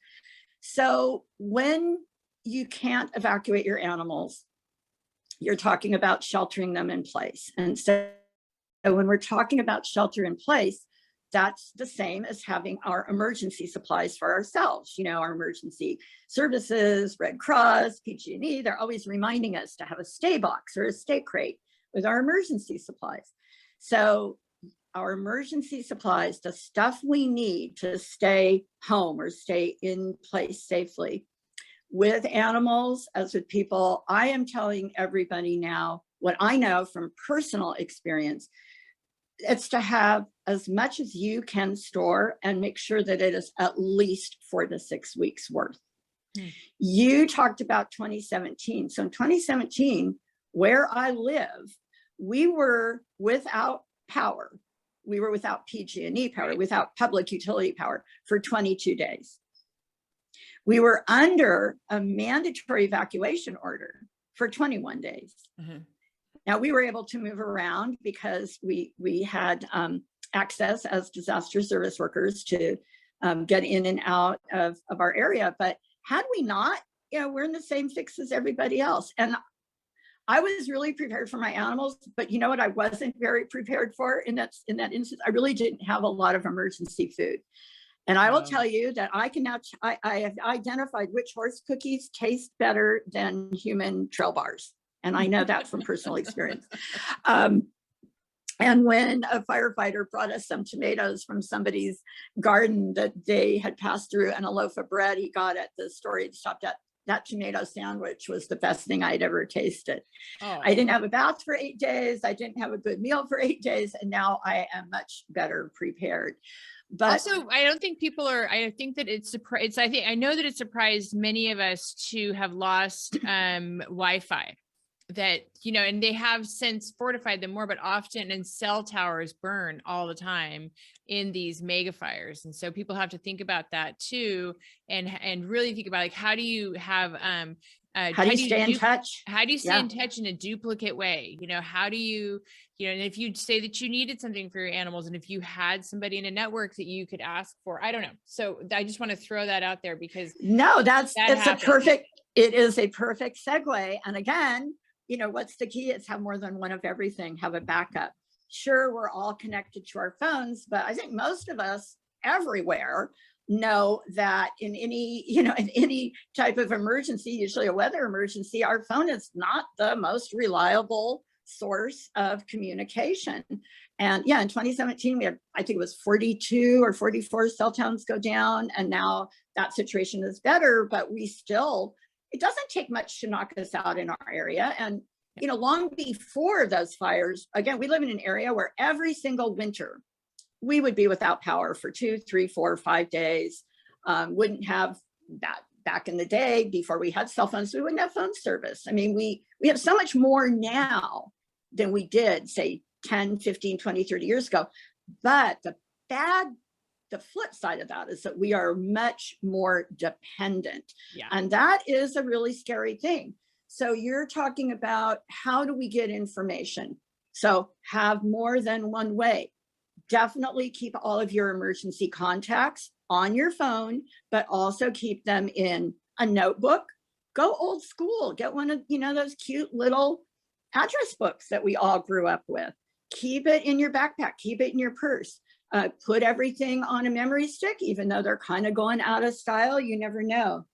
So when you can't evacuate your animals, you're talking about sheltering them in place. And so when we're talking about shelter in place, that's the same as having our emergency supplies for ourselves. Our emergency services, Red Cross, PG&E, they're always reminding us to have a stay box or a stay crate with our emergency supplies. So our emergency supplies, the stuff we need to stay home or stay in place safely. With animals, as with people, I am telling everybody now what I know from personal experience. It's to have as much as you can store and make sure that it is at least 4 to 6 weeks worth. You talked about 2017. So in 2017, where I live, we were without power. We were without PG&E power, without public utility power for 22 days. We were under a mandatory evacuation order for 21 days. Mm-hmm. Now we were able to move around because we had access as disaster service workers to get in and out of our area. But had we not, we're in the same fix as everybody else. And I was really prepared for my animals, but you know what I wasn't very prepared for in that instance? I really didn't have a lot of emergency food. And I will tell you that I can now, I have identified which horse cookies taste better than human trail bars. And I know that from personal experience. And when a firefighter brought us some tomatoes from somebody's garden that they had passed through and a loaf of bread he got at the store he stopped at, that tomato sandwich was the best thing I'd ever tasted. Oh. I didn't have a bath for 8 days. I didn't have a good meal for 8 days. And now I am much better prepared. But also, I don't think people are, I think that I know that it surprised many of us to have lost Wi-Fi. That, and they have since fortified them more, but often, and cell towers burn all the time in these mega fires. And so people have to think about that too. And really think about, like, how do you have, how do you stay in touch? How do you stay in touch in a duplicate way? How do you, and if you say that you needed something for your animals, and if you had somebody in a network that you could ask for, I don't know. So I just want to throw that out there because no, it is a perfect segue. And again, what's the key? It's have more than one of everything, have a backup. Sure, we're all connected to our phones, but I think most of us everywhere know that in any type of emergency, usually a weather emergency, our phone is not the most reliable source of communication. And in 2017, we had, I think it was 42 or 44 cell towns go down. And now that situation is better, but it doesn't take much to knock us out in our area. And, long before those fires, again, we live in an area where every single winter, we would be without power for 2, 3, 4, 5 days. Wouldn't have that back in the day before we had cell phones, we wouldn't have phone service. I mean, we have so much more now than we did, say, 10, 15, 20, 30 years ago. But the flip side of that is that we are much more dependent. Yeah. And that is a really scary thing. So you're talking about how do we get information? So have more than one way. Definitely keep all of your emergency contacts on your phone, but also keep them in a notebook. Go old school, get one of, those cute little address books that we all grew up with. Keep it in your backpack, keep it in your purse. Put everything on a memory stick, even though they're kind of going out of style. You never know.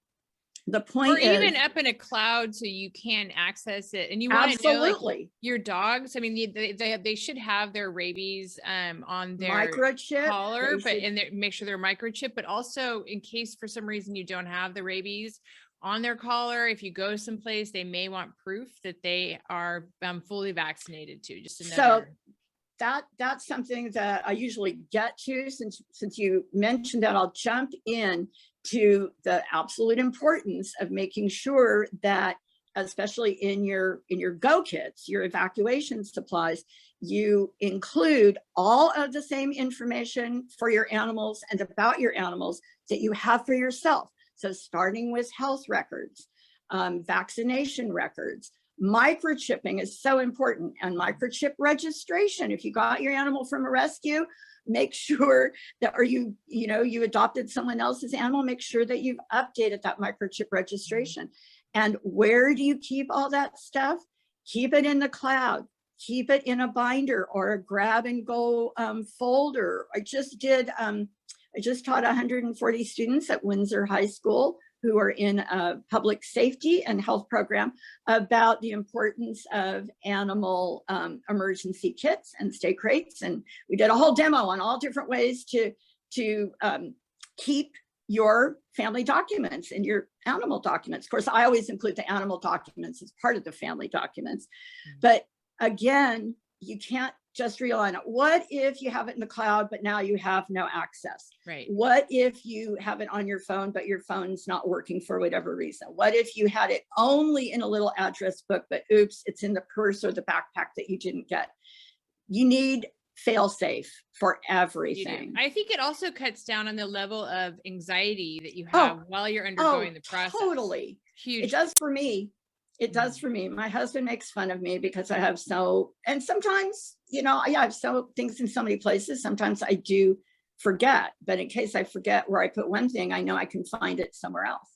The point is, even up in a cloud so you can access it. And you want to know, like, your dogs. I mean, they should have their rabies on their microchip collar, make sure they're microchip. But also, in case for some reason you don't have the rabies on their collar, if you go someplace, they may want proof that they are fully vaccinated too. Just another. So that's something that I usually get to. Since you mentioned that, I'll jump in to the absolute importance of making sure that, especially in your go kits, your evacuation supplies, you include all of the same information for your animals and about your animals that you have for yourself. So starting with health records, vaccination records. Microchipping is so important, and microchip registration. If you got your animal from a rescue, make sure that, or you adopted someone else's animal, make sure that you've updated that microchip registration. And where do you keep all that stuff? Keep it in the cloud, keep it in a binder or a grab and go folder. I just taught 140 students at Windsor High School who are in a public safety and health program about the importance of animal emergency kits and stay crates. And we did a whole demo on all different ways to keep your family documents and your animal documents. Of course, I always include the animal documents as part of the family documents. But again, you can't just rely on it. What if you have it in the cloud, but now you have no access? Right. What if you have it on your phone, but your phone's not working for whatever reason? What if you had it only in a little address book, but oops, it's in the purse or the backpack that you didn't get? You need fail-safe for everything. I think it also cuts down on the level of anxiety that you have while you're undergoing the process. Totally. Huge. It does for me. It does for me. My husband makes fun of me because I have and sometimes, I have things in so many places. Sometimes I do forget, but in case I forget where I put one thing, I know I can find it somewhere else.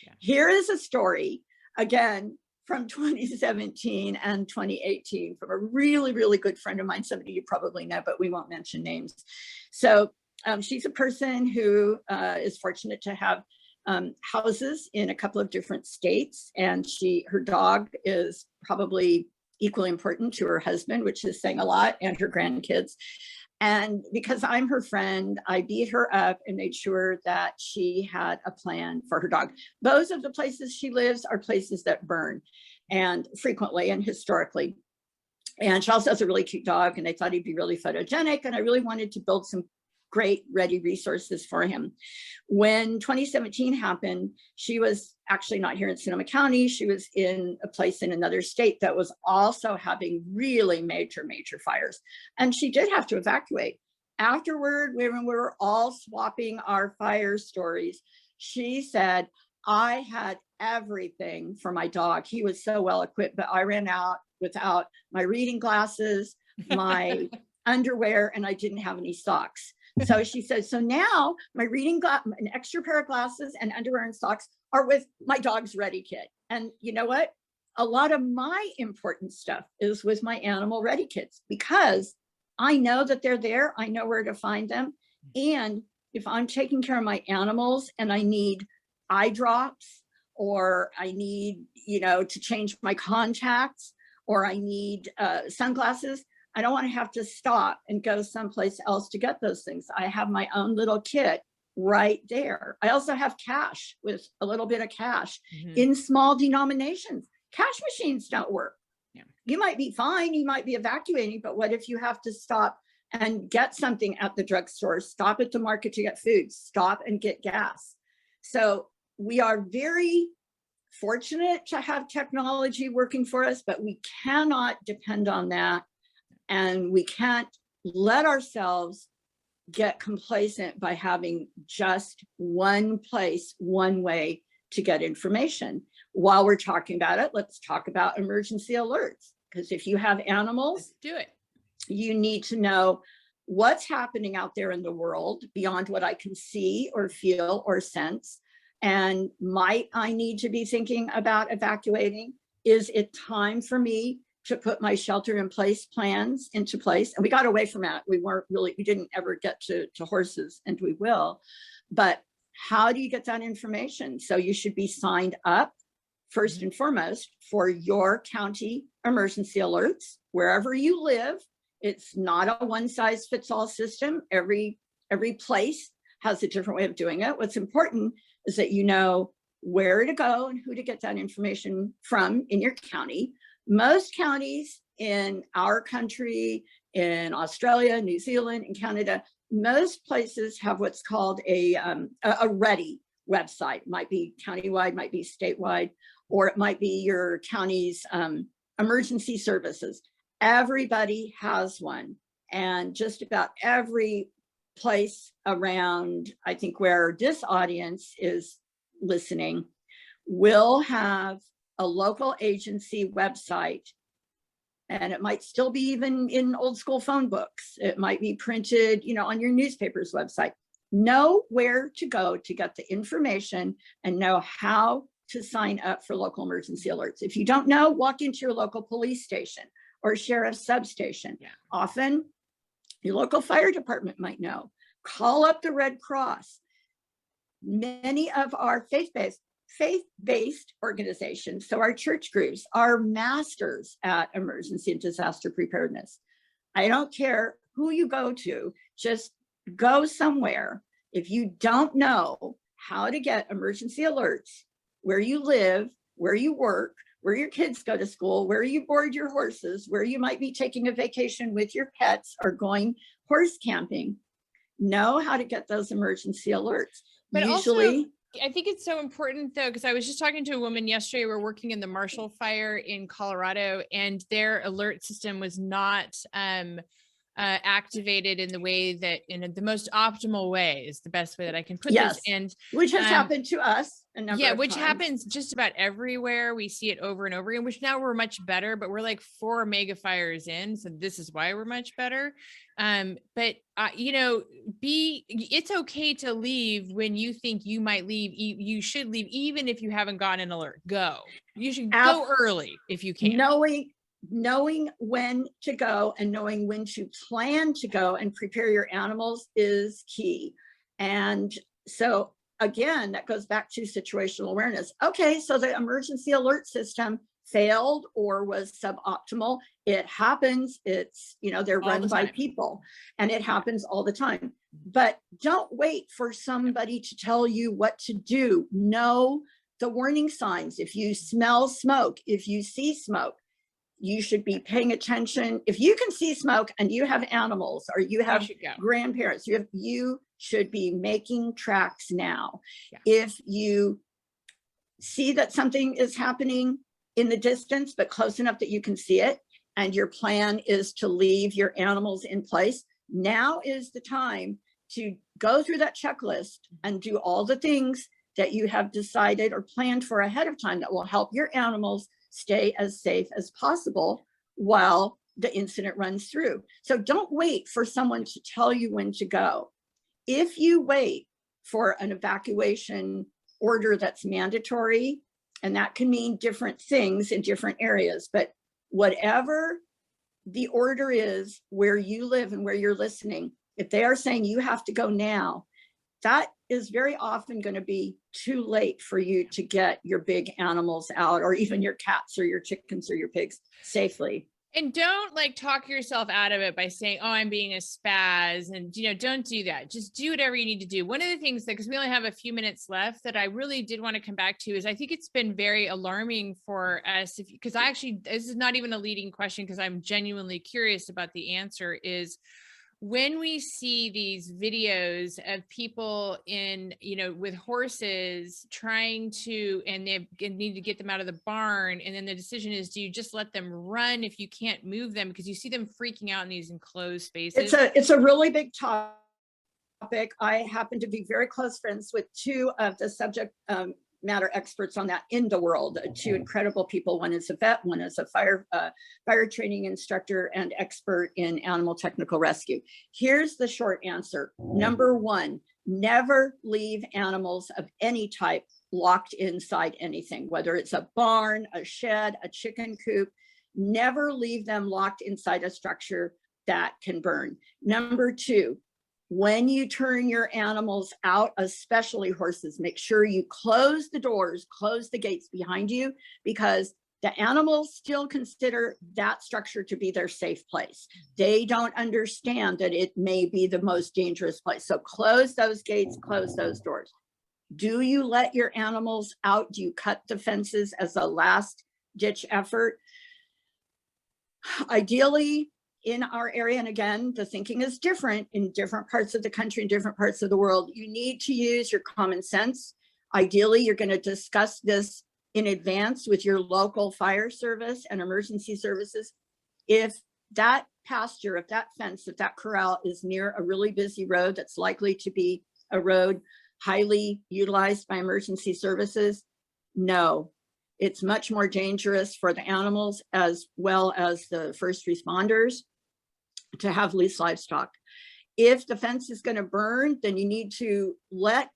Yeah. Here is a story, again, from 2017 and 2018 from a really, really good friend of mine, somebody you probably know, but we won't mention names. So she's a person who is fortunate to have houses in a couple of different states, and her dog is probably equally important to her husband, which is saying a lot, and her grandkids. And because I'm her friend, I beat her up and made sure that she had a plan for her dog. Both of the places she lives are places that burn, and frequently and historically. And she also has a really cute dog, and I thought he'd be really photogenic, and I really wanted to build some great ready resources for him. When 2017 happened, she was actually not here in Sonoma County. She was in a place in another state that was also having really major, major fires. And she did have to evacuate. Afterward, when we were all swapping our fire stories, she said, I had everything for my dog. He was so well equipped, but I ran out without my reading glasses, my underwear, and I didn't have any socks. So she said, so now my an extra pair of glasses and underwear and socks are with my dog's ready kit. And you know what? A lot of my important stuff is with my animal ready kits, because I know that they're there. I know where to find them. And if I'm taking care of my animals and I need eye drops, or I need, to change my contacts, or I need sunglasses, I don't want to have to stop and go someplace else to get those things. I have my own little kit right there. I also have cash, with a little bit of cash in small denominations. Cash machines don't work. Yeah. You might be fine, you might be evacuating, but what if you have to stop and get something at the drugstore, stop at the market to get food, stop and get gas? So we are very fortunate to have technology working for us, but we cannot depend on that. And we can't let ourselves get complacent by having just one place, one way to get information. While we're talking about it, let's talk about emergency alerts. Because if you have animals, do it. You need to know what's happening out there in the world beyond what I can see or feel or sense. And might I need to be thinking about evacuating? Is it time for me to put my shelter in place plans into place? And we got away from that. We didn't ever get to horses, and we will. But how do you get that information? So you should be signed up first and foremost for your county emergency alerts, wherever you live. It's not a one-size-fits-all system. Every place has a different way of doing it. What's important is that you know where to go and who to get that information from in your county. Most counties in our country, in Australia, New Zealand, and Canada, most places have what's called a ready website. Might be countywide, might be statewide, or it might be your county's emergency services. Everybody has one, and just about every place around, I think, where this audience is listening, will have a local agency website. And it might still be even in old school phone books. It might be printed, on your newspaper's website. Know where to go to get the information and know how to sign up for local emergency alerts. If you don't know, walk into your local police station or sheriff's substation. Yeah. Often your local fire department might know. Call up the Red Cross. Many of our faith-based faith-based organizations. So our church groups are masters at emergency and disaster preparedness. I don't care who you go to, just go somewhere. If you don't know how to get emergency alerts where you live, where you work, where your kids go to school, where you board your horses, where you might be taking a vacation with your pets or going horse camping, know how to get those emergency alerts. But usually, also, I think it's so important though, because I was just talking to a woman yesterday. We're working in the Marshall Fire in Colorado, and their alert system was not activated in the way that, in the most optimal way, is the best way that I can put yes, this. And which has happened to us a number of which times. happens just about everywhere. We see it over and over again, which now we're much better, but we're like 4 mega fires in, so this is why we're much better. But you know, it's okay to leave when you think you might leave. You should leave even if you haven't gotten an alert. Go. You should go early if you can. Knowing when to go and knowing when to plan to go and prepare your animals is key. And so again, that goes back to situational awareness. Okay, so the emergency alert system failed or was suboptimal. It happens. It's, you know, they're run by people, and it happens all the time. But don't wait for somebody to tell you what to do. Know the warning signs. If you smell smoke, if you see smoke, you should be paying attention. If you can see smoke and you have animals or you have grandparents, you should be making tracks now. Yeah. If you see that something is happening in the distance, but close enough that you can see it, and your plan is to leave your animals in place, now is the time to go through that checklist and do all the things that you have decided or planned for ahead of time that will help your animals stay as safe as possible while the incident runs through. So don't wait for someone to tell you when to go. If you wait for an evacuation order that's mandatory, and that can mean different things in different areas, but whatever the order is where you live and where you're listening, if they are saying you have to go now, that is very often going to be too late for you to get your big animals out, or even your cats or your chickens or your pigs safely. And don't like talk yourself out of it by saying, oh, I'm being a spaz. And, you know, don't do that. Just do whatever you need to do. One of the things that, because we only have a few minutes left, that I really did want to come back to is I think it's been very alarming for us, because this is not even a leading question, because I'm genuinely curious about the answer, is when we see these videos of people in, you know, with horses trying to, and they need to get them out of the barn. And then the decision is, do you just let them run if you can't move them? Because you see them freaking out in these enclosed spaces. It's a really big topic. I happen to be very close friends with 2 of the subject matter experts on that in the world, 2 incredible people. One is a vet, one is a fire training instructor and expert in animal technical rescue. Here's the short answer. Number 1, never leave animals of any type locked inside anything, whether it's a barn, a shed, a chicken coop. Never leave them locked inside a structure that can burn. Number 2, when you turn your animals out, especially horses, make sure you close the doors, close the gates behind you, because the animals still consider that structure to be their safe place. They don't understand that it may be the most dangerous place. So close those gates, close those doors. Do you let your animals out? Do you cut the fences as a last ditch effort? Ideally, in our area, and again, the thinking is different in different parts of the country and different parts of the world, you need to use your common sense. Ideally, you're going to discuss this in advance with your local fire service and emergency services. If that pasture, if that fence, if that corral is near a really busy road that's likely to be a road highly utilized by emergency services, no. It's much more dangerous for the animals as well as the first responders to have loose livestock. If the fence is going to burn, then you need to let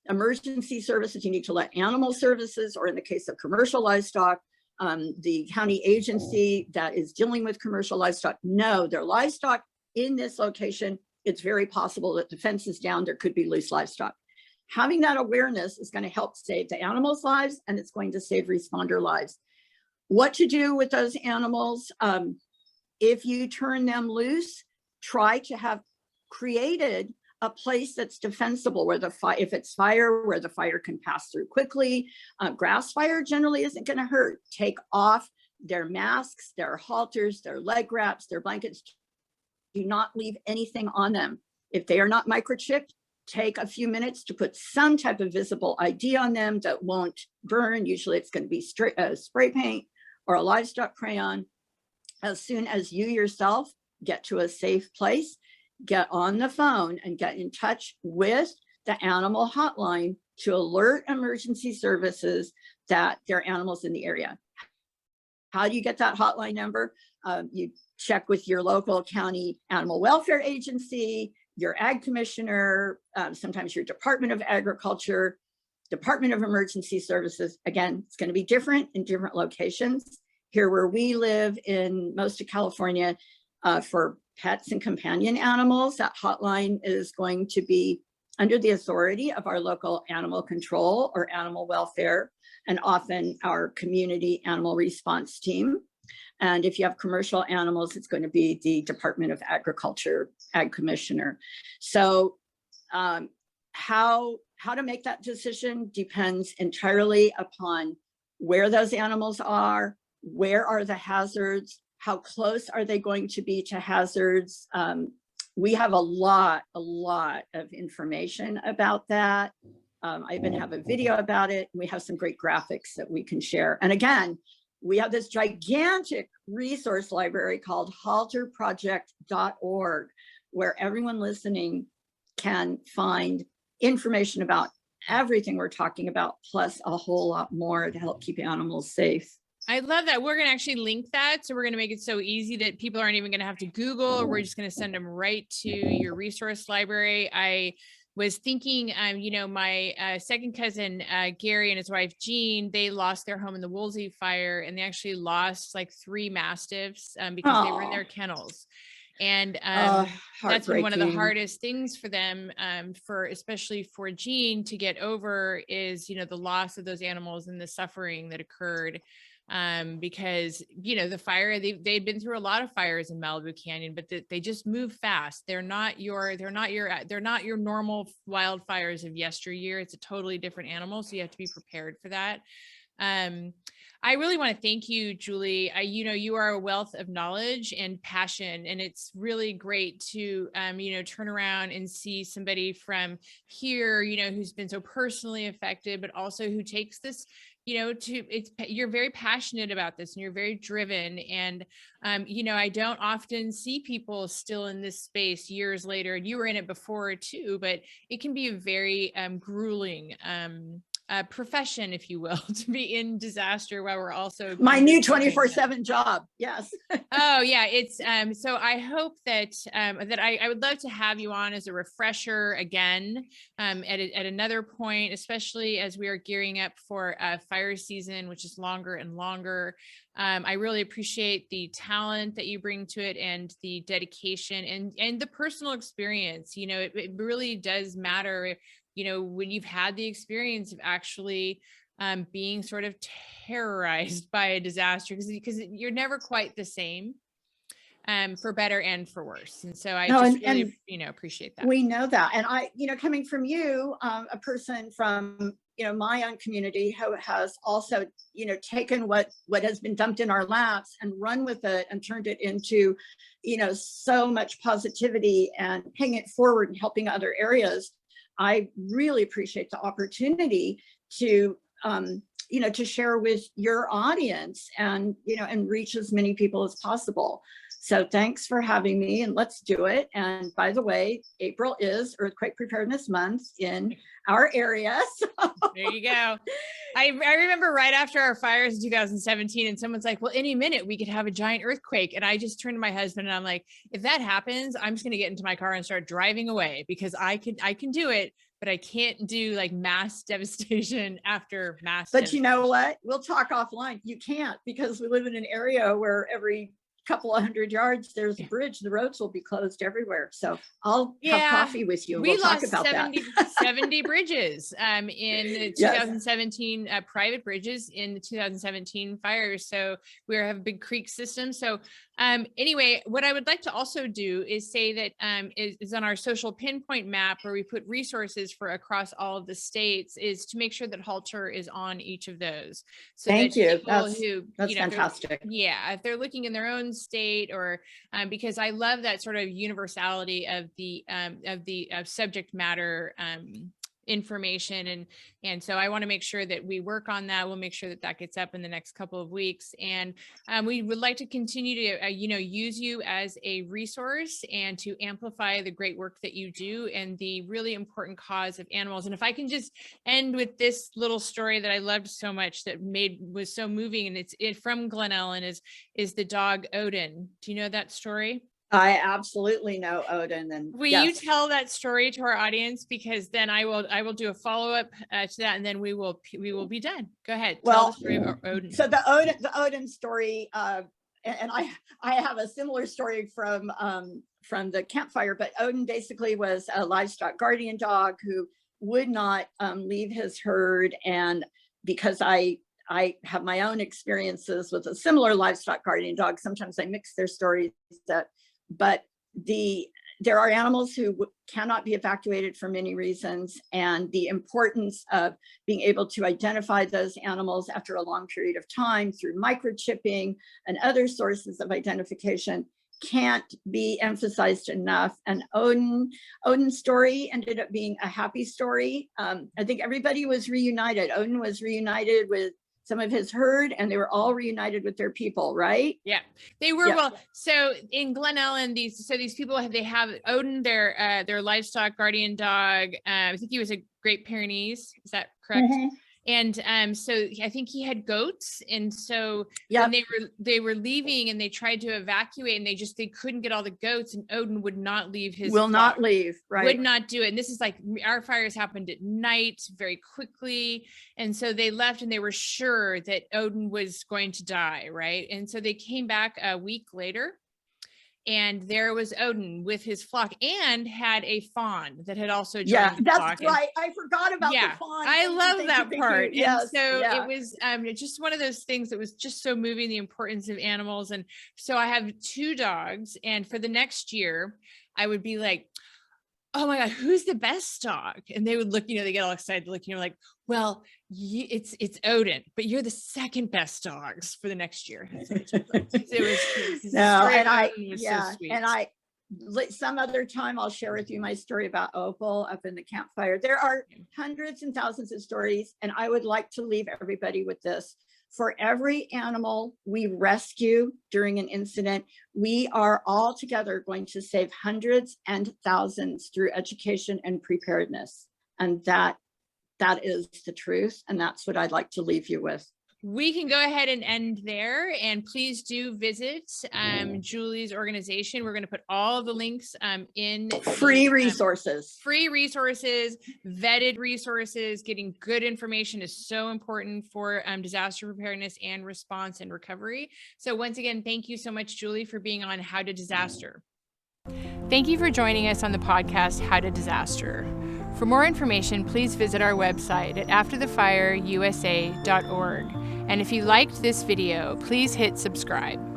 emergency services, you need to let animal services, or in the case of commercial livestock, the county agency that is dealing with commercial livestock, know their livestock in this location. It's very possible that the fence is down, there could be loose livestock. Having that awareness is going to help save the animals' lives, and it's going to save responder lives. What to do with those animals? If you turn them loose, try to have created a place that's defensible where if it's fire, where the fire can pass through quickly. Grass fire generally isn't going to hurt. Take off their masks, their halters, their leg wraps, their blankets. Do not leave anything on them. If they are not microchipped, take a few minutes to put some type of visible ID on them that won't burn. Usually it's going to be spray paint or a livestock crayon. As soon as you yourself get to a safe place, get on the phone and get in touch with the animal hotline to alert emergency services that there are animals in the area. How do you get that hotline number? You check with your local county animal welfare agency, your ag commissioner, sometimes your Department of Agriculture, Department of Emergency Services. Again, it's going to be different in different locations. Here where we live in most of California, for pets and companion animals, that hotline is going to be under the authority of our local animal control or animal welfare, and often our community animal response team. And if you have commercial animals, it's going to be the Department of Agriculture, Ag Commissioner. So how to make that decision depends entirely upon where those animals are, where are the hazards, how close are they going to be to hazards. We have a lot of information about that. I even have a video about it. We have some great graphics that we can share. And again, we have this gigantic resource library called halterproject.org, where everyone listening can find information about everything we're talking about, plus a whole lot more to help keep animals safe. I love that. We're going to actually link that. So we're going to make it so easy that people aren't even going to have to Google, or we're just going to send them right to your resource library. I was thinking, my second cousin, Gary, and his wife, Jean, they lost their home in the Woolsey fire, and they actually lost like 3 mastiffs because they were in their kennels. And that's been one of the hardest things for them, especially for Jean to get over, is, the loss of those animals and the suffering that occurred. Because, the fire, they'd been through a lot of fires in Malibu Canyon, but they just move fast. They're not your normal wildfires of yesteryear. It's a totally different animal. So you have to be prepared for that. I really want to thank you, Julie. You are a wealth of knowledge and passion, and it's really great to, turn around and see somebody from here, who's been so personally affected, but also who takes this, you're very passionate about this, and you're very driven. And, I don't often see people still in this space years later, and you were in it before too, but it can be a very grueling profession, if you will, to be in disaster while we're also my new 24/7 job. Yes. Oh yeah. It's so I hope that I would love to have you on as a refresher again at another point, especially as we are gearing up for fire season, which is longer and longer. I really appreciate the talent that you bring to it, and the dedication and the personal experience. It really does matter, when you've had the experience of actually being sort of terrorized by a disaster, because you're never quite the same, for better and for worse. And so I really appreciate that. We know that. And I, coming from you, a person from, my own community who has also, taken what has been dumped in our laps and run with it and turned it into, so much positivity and paying it forward and helping other areas. I really appreciate the opportunity to, to share with your audience and, and reach as many people as possible. So thanks for having me, and let's do it. And by the way, April is Earthquake Preparedness Month in our area. So. There you go. I remember right after our fires in 2017, and someone's like, well, any minute we could have a giant earthquake. And I just turned to my husband and I'm like, if that happens, I'm just going to get into my car and start driving away, because I can do it, but I can't do like mass devastation after mass. But you know what? We'll talk offline. You can't, because we live in an area where every couple of 100 yards, there's a bridge. The roads will be closed everywhere. So I'll have coffee with you. We We'll talk lost about 70 bridges in the 2017 private bridges in the 2017 fires. So we have a big creek system. So anyway, what I would like to also do is say that is on our social pinpoint map where we put resources for across all of the states, is to make sure that Halter is on each of those. So Thank you. That's Fantastic. If they're looking in their own state, or because I love that sort of universality of the subject matter information, and so I want to make sure that we work on that. We'll make sure that that gets up in the next couple of weeks, and we would like to continue to use you as a resource and to amplify the great work that you do and the really important cause of animals. And if I can just end with this little story that I loved so much, that was so moving, and it's from Glen Ellen, is the dog Odin. Do you know that story? I absolutely know Odin. And will you tell that story to our audience? Because then I will do a follow-up to that, and then we will be done. Go ahead. Tell the story about Odin. So the Odin story, and I have a similar story from the campfire, but Odin basically was a livestock guardian dog who would not leave his herd. And because I have my own experiences with a similar livestock guardian dog, sometimes I mix their stories but there are animals who cannot be evacuated for many reasons, and the importance of being able to identify those animals after a long period of time through microchipping and other sources of identification can't be emphasized enough. And Odin's story ended up being a happy story. I think everybody was reunited. Odin was reunited with some of his herd, and they were all reunited with their people, right? Yeah, they were. Yeah. Well, so in Glen Ellen, these people have Odin, their livestock guardian dog. I think he was a Great Pyrenees. Is that correct? Mm-hmm. And so I think he had goats, and so when they were leaving, and they tried to evacuate, and they couldn't get all the goats, and Odin would not leave his flock. Not leave, right? Would not do it. And this is like, our fires happened at night very quickly, and so they left, and they were sure that Odin was going to die, right? And so they came back a week later, and there was Odin with his flock, and had a fawn that had also joined the flock. Yeah, that's right. I forgot about the fawn. I love that part. Yes, and so it was just one of those things that was just so moving, the importance of animals. And so I have 2 dogs, and for the next year, I would be like, oh my God, who's the best dog? And they would look, they get all excited, looking, like, well, it's Odin, but you're the second best dogs for the next year. Some other time I'll share with you my story about Opal up in the campfire. There are hundreds and thousands of stories, and I would like to leave everybody with this. For every animal we rescue during an incident, we are all together going to save hundreds and thousands through education and preparedness. And that is the truth. And that's what I'd like to leave you with. We can go ahead and end there, and please do visit Julie's organization. We're going to put all of the links in free resources, vetted resources. Getting good information is so important for disaster preparedness and response and recovery. So once again, thank you so much, Julie, for being on How to Disaster. Thank you for joining us on the podcast, How to Disaster. For more information, please visit our website at afterthefireusa.org. And if you liked this video, please hit subscribe.